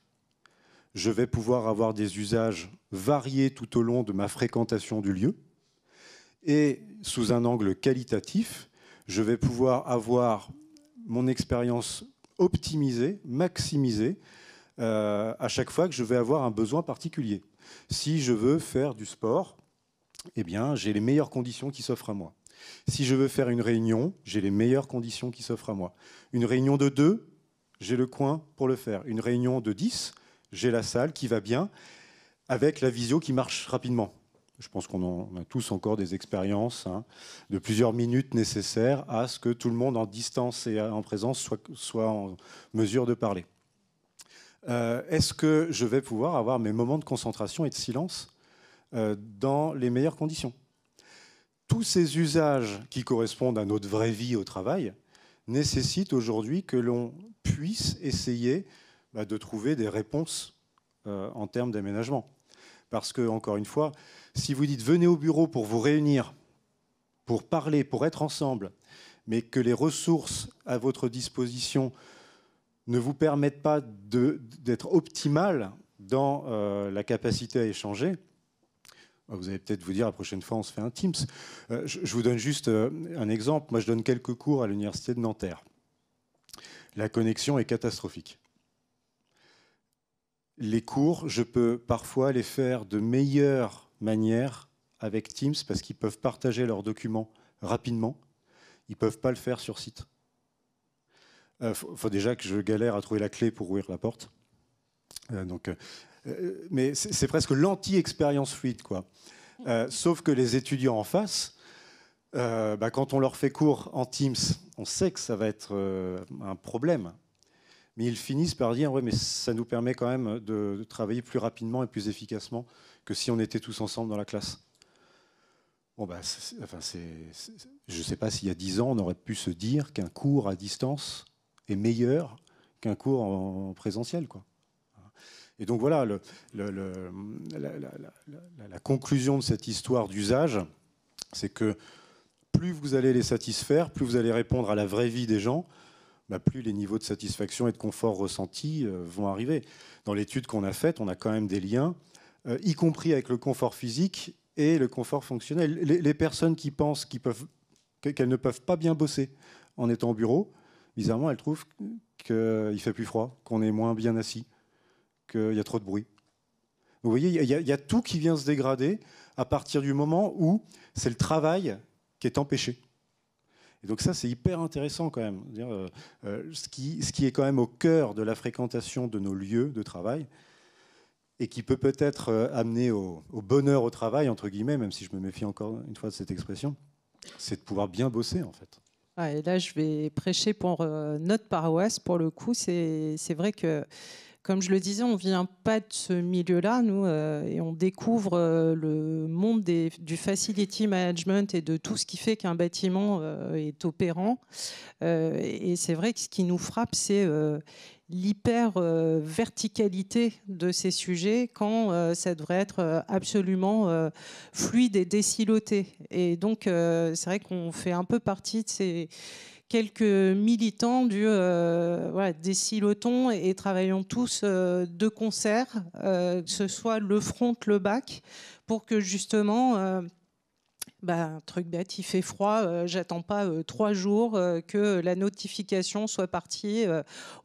je vais pouvoir avoir des usages variés tout au long de ma fréquentation du lieu, et sous un angle qualitatif, je vais pouvoir avoir mon expérience optimisée, maximisée, à chaque fois que je vais avoir un besoin particulier. Si je veux faire du sport, eh bien, j'ai les meilleures conditions qui s'offrent à moi. Si je veux faire une réunion, j'ai les meilleures conditions qui s'offrent à moi. Une réunion de 2, j'ai le coin pour le faire. Une réunion de 10, j'ai la salle qui va bien, avec la visio qui marche rapidement. Je pense qu'on a tous encore des expériences de plusieurs minutes nécessaires à ce que tout le monde en distance et en présence soit en mesure de parler. Est-ce que je vais pouvoir avoir mes moments de concentration et de silence dans les meilleures conditions ? Tous ces usages qui correspondent à notre vraie vie au travail nécessitent aujourd'hui que l'on puisse essayer de trouver des réponses en termes d'aménagement. Parce que, encore une fois, si vous dites venez au bureau pour vous réunir, pour parler, pour être ensemble, mais que les ressources à votre disposition ne vous permettent pas d'être optimales dans la capacité à échanger, vous allez peut-être vous dire la prochaine fois on se fait un Teams. Je vous donne juste un exemple. Moi je donne quelques cours à l'université de Nanterre. La connexion est catastrophique. Les cours, je peux parfois les faire de meilleure manière avec Teams parce qu'ils peuvent partager leurs documents rapidement. Ils ne peuvent pas le faire sur site. Faut déjà que je galère à trouver la clé pour ouvrir la porte. Mais c'est presque l'anti-expérience fluide, quoi. Sauf que les étudiants en face, quand on leur fait cours en Teams, on sait que ça va être un problème. Mais ils finissent par dire ouais, mais ça nous permet quand même de travailler plus rapidement et plus efficacement que si on était tous ensemble dans la classe. Bon, je ne sais pas s'il y a 10 ans, on aurait pu se dire qu'un cours à distance est meilleur qu'un cours en présentiel, quoi. Et donc voilà, la conclusion de cette histoire d'usage, c'est que plus vous allez les satisfaire, plus vous allez répondre à la vraie vie des gens, plus les niveaux de satisfaction et de confort ressentis vont arriver. Dans l'étude qu'on a faite, on a quand même des liens, y compris avec le confort physique et le confort fonctionnel. Les personnes qui pensent qu'elles ne peuvent pas bien bosser en étant au bureau, bizarrement, elle trouve qu'il fait plus froid, qu'on est moins bien assis, qu'il y a trop de bruit. Vous voyez, il y a tout qui vient se dégrader à partir du moment où c'est le travail qui est empêché. Et donc ça, c'est hyper intéressant quand même. Ce qui est quand même au cœur de la fréquentation de nos lieux de travail et qui peut peut-être amener au bonheur au travail, entre guillemets, même si je me méfie encore une fois de cette expression, c'est de pouvoir bien bosser en fait. Ah, et là, je vais prêcher pour notre paroisse. Pour le coup, c'est vrai que, comme je le disais, on ne vient pas de ce milieu-là, nous, et on découvre le monde du facility management et de tout ce qui fait qu'un bâtiment est opérant. Et c'est vrai que ce qui nous frappe, c'est l'hyper-verticalité de ces sujets quand ça devrait être absolument fluide et désiloté. Et donc, c'est vrai qu'on fait un peu partie de ces quelques militants des silotons et travaillons tous de concert, que ce soit le front, le back, pour que justement... un truc bête, il fait froid, j'attends pas 3 jours que la notification soit partie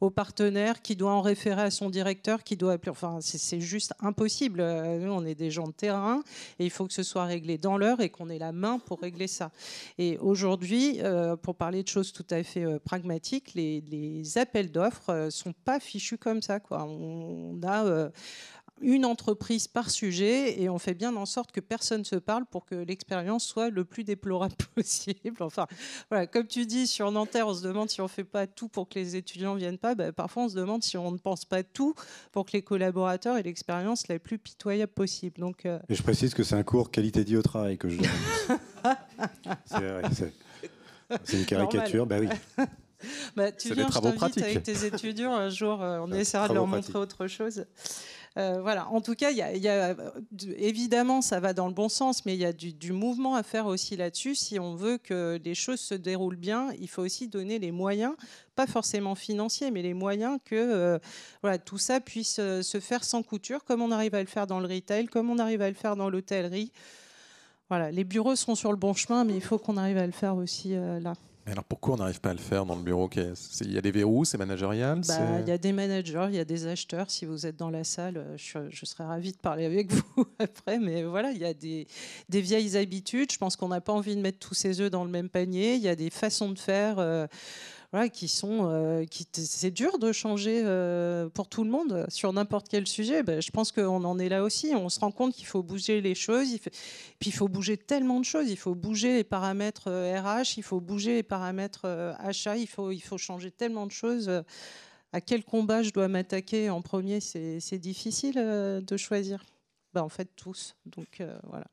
au partenaire qui doit en référer à son directeur, qui doit appeler. Enfin, c'est juste impossible. Nous, on est des gens de terrain et il faut que ce soit réglé dans l'heure et qu'on ait la main pour régler ça. Et aujourd'hui, pour parler de choses tout à fait pragmatiques, les appels d'offres sont pas fichus comme ça, quoi. On a une entreprise par sujet et on fait bien en sorte que personne ne se parle pour que l'expérience soit le plus déplorable possible. Enfin, voilà, comme tu dis, sur Nanterre, on se demande si on ne fait pas tout pour que les étudiants ne viennent pas. Parfois, on se demande si on ne pense pas tout pour que les collaborateurs aient l'expérience la plus pitoyable possible. Donc, Et je précise que c'est un cours qualité de vie au travail que je donne. C'est une caricature, ben oui. Tu viens, je t'invite avec tes étudiants un jour, on essaiera de leur montrer autre chose. Voilà. En tout cas, évidemment, ça va dans le bon sens, mais il y a du mouvement à faire aussi là-dessus. Si on veut que les choses se déroulent bien, il faut aussi donner les moyens, pas forcément financiers, mais les moyens que tout ça puisse se faire sans couture, comme on arrive à le faire dans le retail, comme on arrive à le faire dans l'hôtellerie. Voilà, les bureaux sont sur le bon chemin, mais il faut qu'on arrive à le faire aussi là. Alors pourquoi on n'arrive pas à le faire dans le bureau? Il y a des verrous, c'est managérial? Il y a des managers, il y a des acheteurs. Si vous êtes dans la salle, je serais ravie de parler avec vous après. Mais voilà, il y a des vieilles habitudes. Je pense qu'on n'a pas envie de mettre tous ses œufs dans le même panier. Il y a des façons de faire qui sont... c'est dur de changer pour tout le monde sur n'importe quel sujet. Je pense qu'on en est là aussi. On se rend compte qu'il faut bouger les choses. Puis il faut bouger tellement de choses. Il faut bouger les paramètres RH, il faut bouger les paramètres achat. Il faut changer tellement de choses. À quel combat je dois m'attaquer en premier? C'est difficile de choisir. En fait, tous. Donc voilà.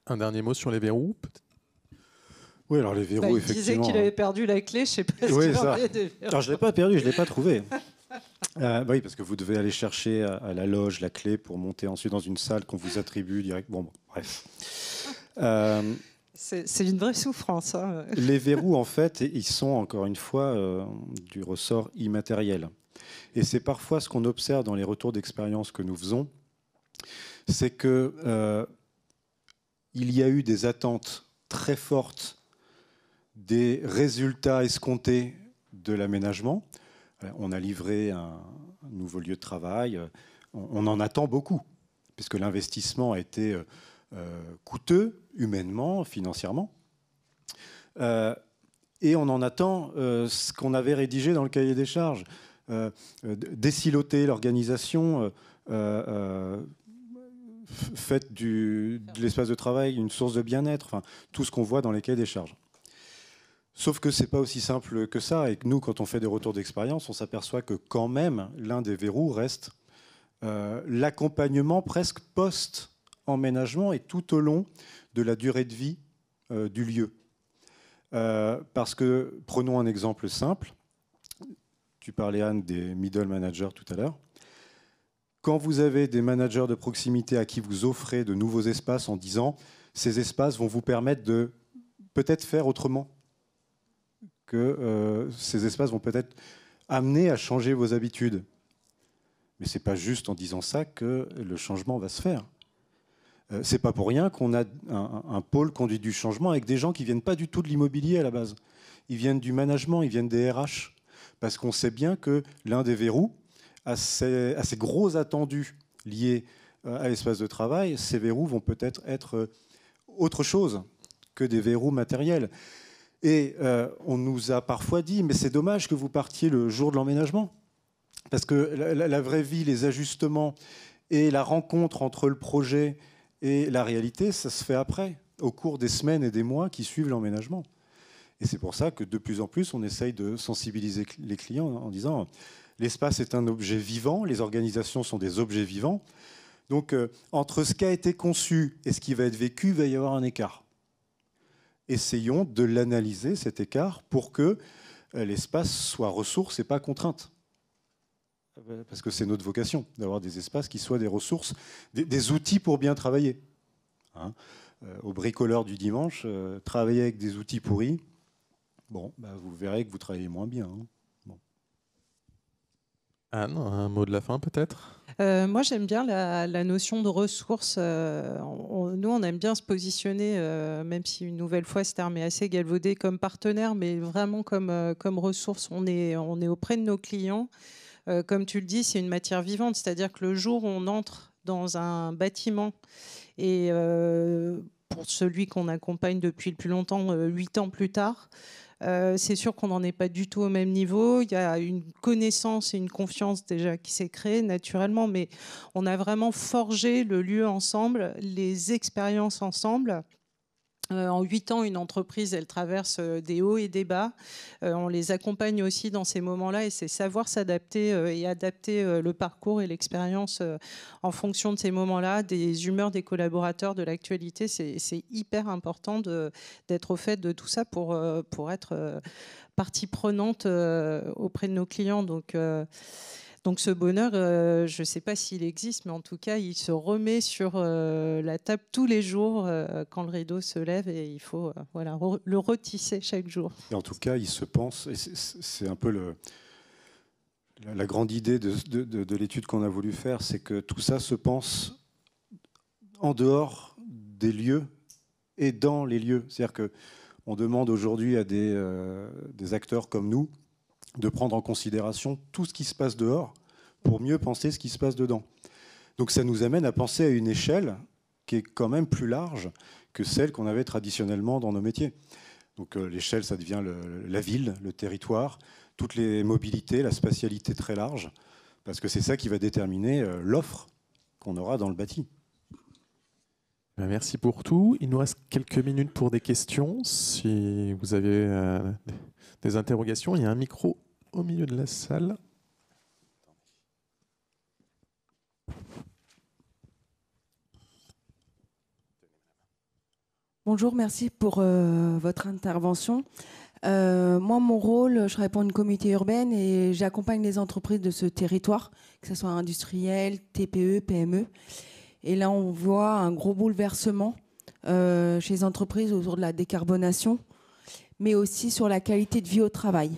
Un dernier mot sur les verrous, peut-être? Oui, alors les verrous, effectivement. Il disait qu'il avait perdu la clé, je ne sais pas si ça. Alors, je ne l'ai pas perdu, je ne l'ai pas trouvé. Oui, parce que vous devez aller chercher à la loge la clé pour monter ensuite dans une salle qu'on vous attribue direct. Bon, bref. C'est une vraie souffrance. Hein. Les verrous, en fait, ils sont encore une fois du ressort immatériel. Et c'est parfois ce qu'on observe dans les retours d'expérience que nous faisons, c'est que il y a eu des attentes très fortes des résultats escomptés de l'aménagement. On a livré un nouveau lieu de travail. On en attend beaucoup, puisque l'investissement a été coûteux, humainement, financièrement. Et on en attend ce qu'on avait rédigé dans le cahier des charges. Désiloter l'organisation, faites de l'espace de travail une source de bien-être, enfin, tout ce qu'on voit dans les cahiers des charges. Sauf que ce n'est pas aussi simple que ça, et que nous, quand on fait des retours d'expérience, on s'aperçoit que quand même, l'un des verrous reste l'accompagnement presque post-emménagement et tout au long de la durée de vie du lieu. Parce que, prenons un exemple simple, tu parlais, Anne, des middle managers tout à l'heure. Quand vous avez des managers de proximité à qui vous offrez de nouveaux espaces en disant « ces espaces vont vous permettre de peut-être faire autrement », que ces espaces vont peut-être amener à changer vos habitudes. Mais ce n'est pas juste en disant ça que le changement va se faire. Ce n'est pas pour rien qu'on a un pôle conduite du changement avec des gens qui ne viennent pas du tout de l'immobilier à la base. ils viennent du management, ils viennent des RH. Parce qu'on sait bien que l'un des verrous, à ces gros attendus liés à l'espace de travail, ces verrous vont peut-être être autre chose que des verrous matériels. Et on nous a parfois dit, mais c'est dommage que vous partiez le jour de l'emménagement. Parce que la vraie vie, les ajustements et la rencontre entre le projet et la réalité, ça se fait après, au cours des semaines et des mois qui suivent l'emménagement. Et c'est pour ça que de plus en plus, on essaye de sensibiliser les clients en disant l'espace est un objet vivant, les organisations sont des objets vivants. Donc, entre ce qui a été conçu et ce qui va être vécu, il va y avoir un écart. Essayons de l'analyser, cet écart, pour que l'espace soit ressource et pas contrainte. Parce que c'est notre vocation, d'avoir des espaces qui soient des ressources, des outils pour bien travailler. Hein, au bricoleur du dimanche, travailler avec des outils pourris, bon, bah, vous verrez que vous travaillez moins bien. Hein. Bon. Anne, un mot de la fin peut-être ? Moi, j'aime bien la notion de ressources. Nous, on aime bien se positionner, même si une nouvelle fois, ce terme est assez galvaudé, comme partenaire, mais vraiment comme ressource. On est auprès de nos clients. Comme tu le dis, c'est une matière vivante. C'est-à-dire que le jour où on entre dans un bâtiment, et pour celui qu'on accompagne depuis le plus longtemps, 8 ans plus tard, c'est sûr qu'on n'en est pas du tout au même niveau. Il y a une connaissance et une confiance déjà qui s'est créée naturellement, mais on a vraiment forgé le lieu ensemble, les expériences ensemble. En 8 ans, une entreprise, elle traverse des hauts et des bas. On les accompagne aussi dans ces moments-là et c'est savoir s'adapter et adapter le parcours et l'expérience en fonction de ces moments-là, des humeurs des collaborateurs, de l'actualité. C'est hyper important d'être au fait de tout ça pour être partie prenante auprès de nos clients. Donc ce bonheur, je ne sais pas s'il existe, mais en tout cas, il se remet sur la table tous les jours quand le rideau se lève et il faut le retisser chaque jour. Et en tout cas, il se pense, et c'est un peu la grande idée de l'étude qu'on a voulu faire, c'est que tout ça se pense en dehors des lieux et dans les lieux. C'est-à-dire qu'on demande aujourd'hui à des acteurs comme nous de prendre en considération tout ce qui se passe dehors pour mieux penser ce qui se passe dedans. Donc ça nous amène à penser à une échelle qui est quand même plus large que celle qu'on avait traditionnellement dans nos métiers. Donc l'échelle, ça devient la ville, le territoire, toutes les mobilités, la spatialité très large, parce que c'est ça qui va déterminer l'offre qu'on aura dans le bâti. Merci pour tout. Il nous reste quelques minutes pour des questions. Si vous avez des interrogations, il y a un micro au milieu de la salle. Bonjour, merci pour votre intervention. Moi, mon rôle, je travaille pour une communauté urbaine et j'accompagne les entreprises de ce territoire, que ce soit industriel, TPE, PME. Et là, on voit un gros bouleversement chez les entreprises autour de la décarbonation, mais aussi sur la qualité de vie au travail.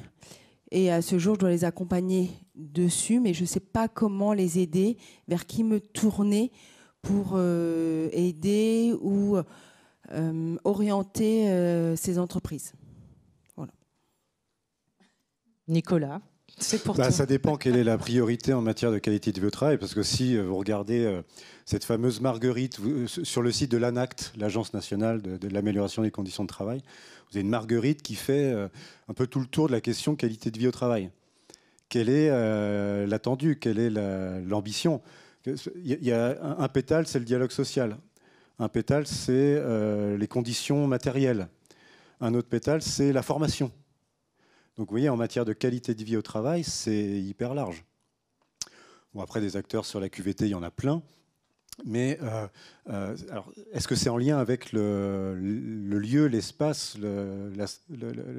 Et à ce jour, je dois les accompagner dessus, mais je ne sais pas comment les aider, vers qui me tourner pour aider ou orienter ces entreprises. Voilà. Nicolas, c'est pour toi. Ça dépend quelle est la priorité en matière de qualité de vie au travail, parce que si vous regardez cette fameuse marguerite sur le site de l'ANACT, l'Agence nationale de l'amélioration des conditions de travail, vous avez une marguerite qui fait un peu tout le tour de la question qualité de vie au travail. Quelle est l'attendue? Quelle est l'ambition? Il y a un pétale, c'est le dialogue social. Un pétale, c'est les conditions matérielles. Un autre pétale, c'est la formation. Donc vous voyez, en matière de qualité de vie au travail, c'est hyper large. Bon, après, des acteurs sur la QVT, il y en a plein. Mais alors, est-ce que c'est en lien avec le lieu, l'espace,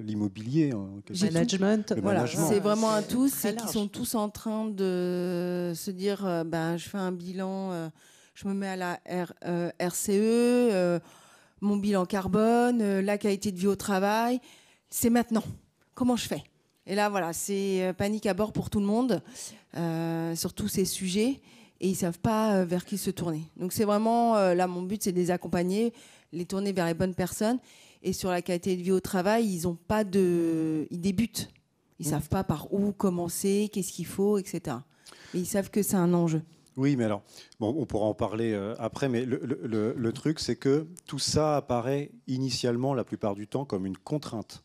l'immobilier, management, voilà, c'est vraiment un tout. C'est qu'ils sont tous en train de se dire je fais un bilan, je me mets à la RCE, mon bilan carbone, la qualité de vie au travail. C'est maintenant. Comment je fais? Et là, voilà, c'est panique à bord pour tout le monde sur tous ces sujets. Et ils ne savent pas vers qui se tourner. Donc c'est vraiment, là mon but, c'est de les accompagner, les tourner vers les bonnes personnes Et sur la qualité de vie au travail, ils débutent. Ils ne savent pas par où commencer, qu'est-ce qu'il faut, etc. Mais ils savent que c'est un enjeu. Oui, mais alors, bon, on pourra en parler après, mais le truc, c'est que tout ça apparaît initialement, la plupart du temps, comme une contrainte.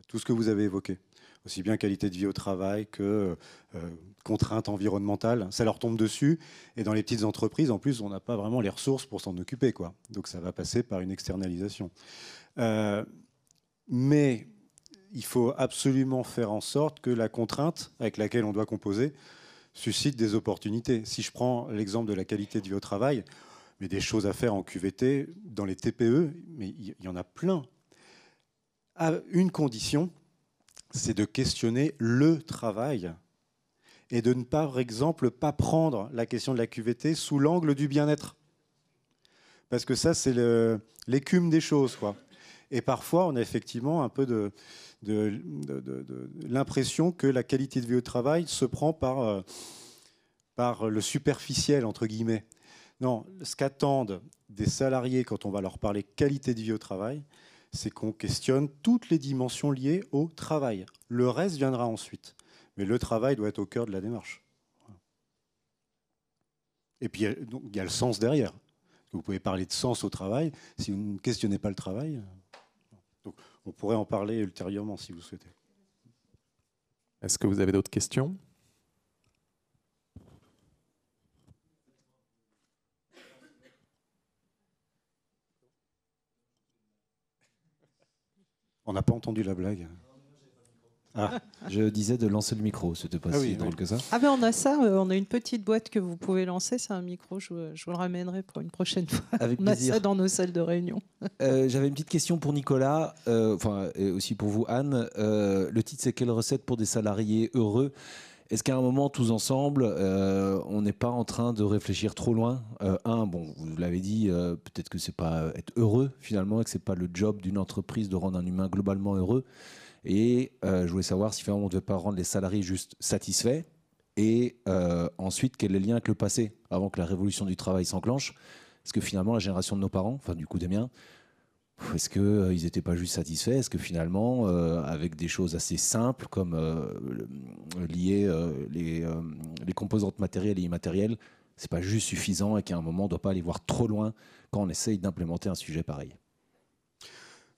Tout ce que vous avez évoqué, aussi bien qualité de vie au travail que contrainte environnementale, ça leur tombe dessus. Et dans les petites entreprises, en plus, on n'a pas vraiment les ressources pour s'en occuper, quoi. Donc ça va passer par une externalisation. Mais il faut absolument faire en sorte que la contrainte avec laquelle on doit composer suscite des opportunités. Si je prends l'exemple de la qualité de vie au travail, mais des choses à faire en QVT, dans les TPE, mais il y en a plein. À une condition, c'est de questionner le travail et de ne pas, par exemple, pas prendre la question de la QVT sous l'angle du bien-être. Parce que ça, c'est l'écume des choses, quoi. Et parfois, on a effectivement un peu de l'impression que la qualité de vie au travail se prend par le superficiel, entre guillemets. Non, ce qu'attendent des salariés quand on va leur parler qualité de vie au travail, c'est qu'on questionne toutes les dimensions liées au travail. Le reste viendra ensuite. Mais le travail doit être au cœur de la démarche. Et puis, il y a le sens derrière. Vous pouvez parler de sens au travail si vous ne questionnez pas le travail. Donc, on pourrait en parler ultérieurement si vous souhaitez. Est-ce que vous avez d'autres questions ? On n'a pas entendu la blague. Ah. Je disais de lancer le micro, c'était pas si drôle que ça. Ah ben on a ça, on a une petite boîte que vous pouvez lancer, c'est un micro, je vous le ramènerai pour une prochaine fois. Avec on plaisir. a ça dans nos salles de réunion. J'avais une petite question pour Nicolas, et aussi pour vous Anne. Le titre c'est « Quelle recette pour des salariés heureux ?» Est-ce qu'à un moment, tous ensemble, on n'est pas en train de réfléchir trop loin ? Bon, vous l'avez dit, peut-être que c'est pas être heureux finalement, et que c'est pas le job d'une entreprise de rendre un humain globalement heureux. Et je voulais savoir si finalement on ne devait pas rendre les salariés juste satisfaits. Et ensuite, quel est le lien avec le passé, avant que la révolution du travail s'enclenche ? Est-ce que finalement la génération de nos parents, enfin du coup des miens, est-ce qu'ils n'étaient pas juste satisfaits ? Est-ce que finalement, avec des choses assez simples comme lier les composantes matérielles et immatérielles, c'est pas juste suffisant et qu'à un moment on ne doit pas aller voir trop loin quand on essaye d'implémenter un sujet pareil ?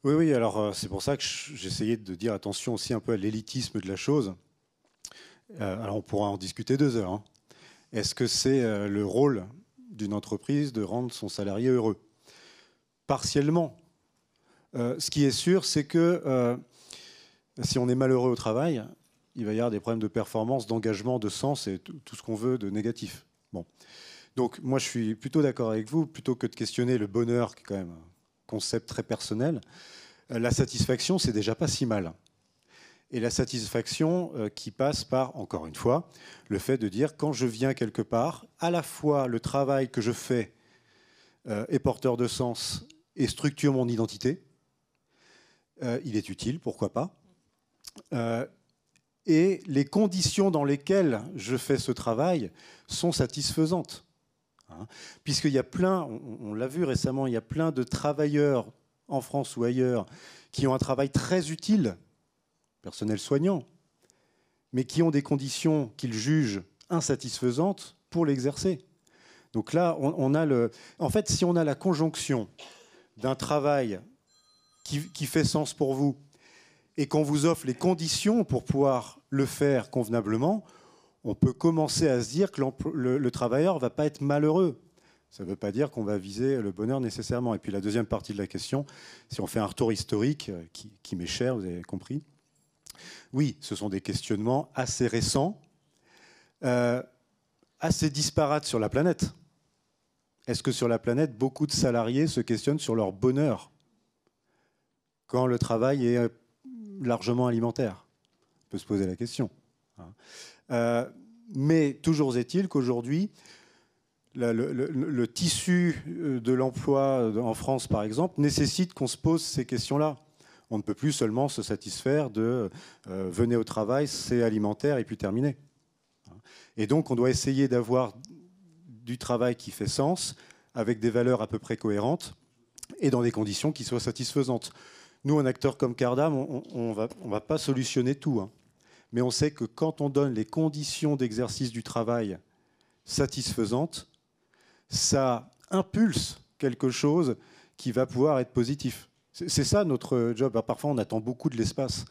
Oui, alors c'est pour ça que j'essayais de dire attention aussi un peu à l'élitisme de la chose. Alors on pourra en discuter 2 heures. Hein. Est-ce que c'est le rôle d'une entreprise de rendre son salarié heureux ? Partiellement. Ce qui est sûr, c'est que si on est malheureux au travail, il va y avoir des problèmes de performance, d'engagement, de sens et tout ce qu'on veut de négatif. Bon. Donc moi je suis plutôt d'accord avec vous, plutôt que de questionner le bonheur, qui est quand même un concept très personnel, la satisfaction, c'est déjà pas si mal. Et la satisfaction qui passe par, encore une fois, le fait de dire, quand je viens quelque part, à la fois le travail que je fais est porteur de sens et structure mon identité, il est utile, pourquoi pas, et les conditions dans lesquelles je fais ce travail sont satisfaisantes. Puisqu'il y a plein, on l'a vu récemment, il y a plein de travailleurs en France ou ailleurs qui ont un travail très utile, personnel soignant, mais qui ont des conditions qu'ils jugent insatisfaisantes pour l'exercer. Donc là, on a en fait, si on a la conjonction d'un travail qui fait sens pour vous et qu'on vous offre les conditions pour pouvoir le faire convenablement, on peut commencer à se dire que le travailleur ne va pas être malheureux. Ça ne veut pas dire qu'on va viser le bonheur nécessairement. Et puis la deuxième partie de la question, si on fait un retour historique, qui m'est cher, vous avez compris, oui, ce sont des questionnements assez récents, assez disparates sur la planète. Est-ce que sur la planète, beaucoup de salariés se questionnent sur leur bonheur quand le travail est largement alimentaire? On peut se poser la question. Mais toujours est-il qu'aujourd'hui, le tissu de l'emploi en France, par exemple, nécessite qu'on se pose ces questions-là. On ne peut plus seulement se satisfaire de venez au travail, c'est alimentaire et puis terminé. Et donc, on doit essayer d'avoir du travail qui fait sens, avec des valeurs à peu près cohérentes, et dans des conditions qui soient satisfaisantes. Nous, un acteur comme Cardam, on va pas solutionner tout, hein. Mais on sait que quand on donne les conditions d'exercice du travail satisfaisantes, ça impulse quelque chose qui va pouvoir être positif. C'est ça notre job. Parfois, on attend beaucoup de l'espace.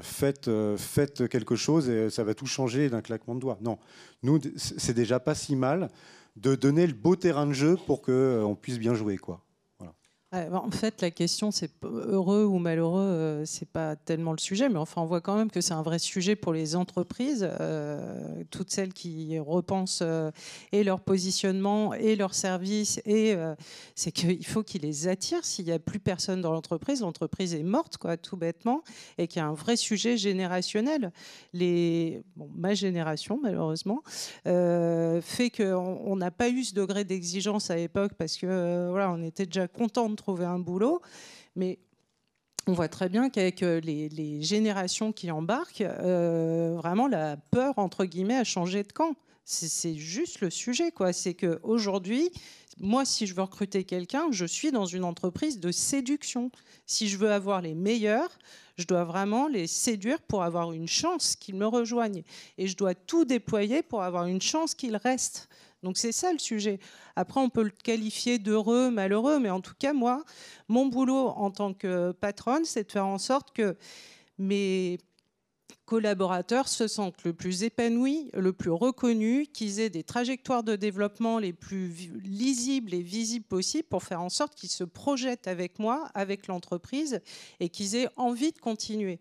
Faites quelque chose et ça va tout changer d'un claquement de doigts. Non, nous, c'est déjà pas si mal de donner le beau terrain de jeu pour qu'on puisse bien jouer, quoi. En fait, la question, c'est heureux ou malheureux, c'est pas tellement le sujet, mais enfin, on voit quand même que c'est un vrai sujet pour les entreprises, toutes celles qui repensent et leur positionnement et leurs services, et c'est qu'il faut qu'ils les attirent. S'il n'y a plus personne dans l'entreprise est morte, quoi, tout bêtement, et qu'il y a un vrai sujet générationnel. Ma génération, malheureusement, fait qu'on n'a pas eu ce degré d'exigence à l'époque parce que voilà, on était déjà content de trouver un boulot, mais on voit très bien qu'avec les générations qui embarquent, vraiment la peur, entre guillemets, a changé de camp. C'est juste le sujet, quoi. C'est qu'aujourd'hui, moi, si je veux recruter quelqu'un, je suis dans une entreprise de séduction. Si je veux avoir les meilleurs, je dois vraiment les séduire pour avoir une chance qu'ils me rejoignent. Et je dois tout déployer pour avoir une chance qu'ils restent. Donc c'est ça le sujet. Après, on peut le qualifier d'heureux, malheureux, mais en tout cas, moi, mon boulot en tant que patronne, c'est de faire en sorte que mes collaborateurs se sentent le plus épanouis, le plus reconnus, qu'ils aient des trajectoires de développement les plus lisibles et visibles possibles pour faire en sorte qu'ils se projettent avec moi, avec l'entreprise, et qu'ils aient envie de continuer.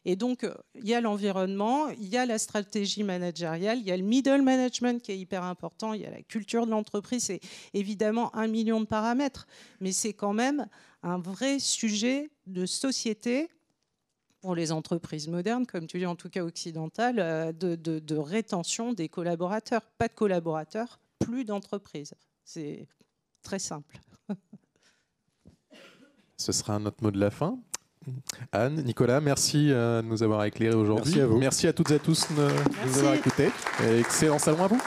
Et donc, il y a l'environnement, il y a la stratégie managériale, il y a le middle management qui est hyper important, il y a la culture de l'entreprise, c'est évidemment 1 million de paramètres, mais c'est quand même un vrai sujet de société pour les entreprises modernes, comme tu dis, en tout cas occidentales, de rétention des collaborateurs. Pas de collaborateurs, plus d'entreprises. C'est très simple. Ce sera notre mot de la fin. Anne, Nicolas, merci de nous avoir éclairés aujourd'hui. Merci à vous. Merci à toutes et à tous de nous avoir écoutés. Et excellent salon à vous.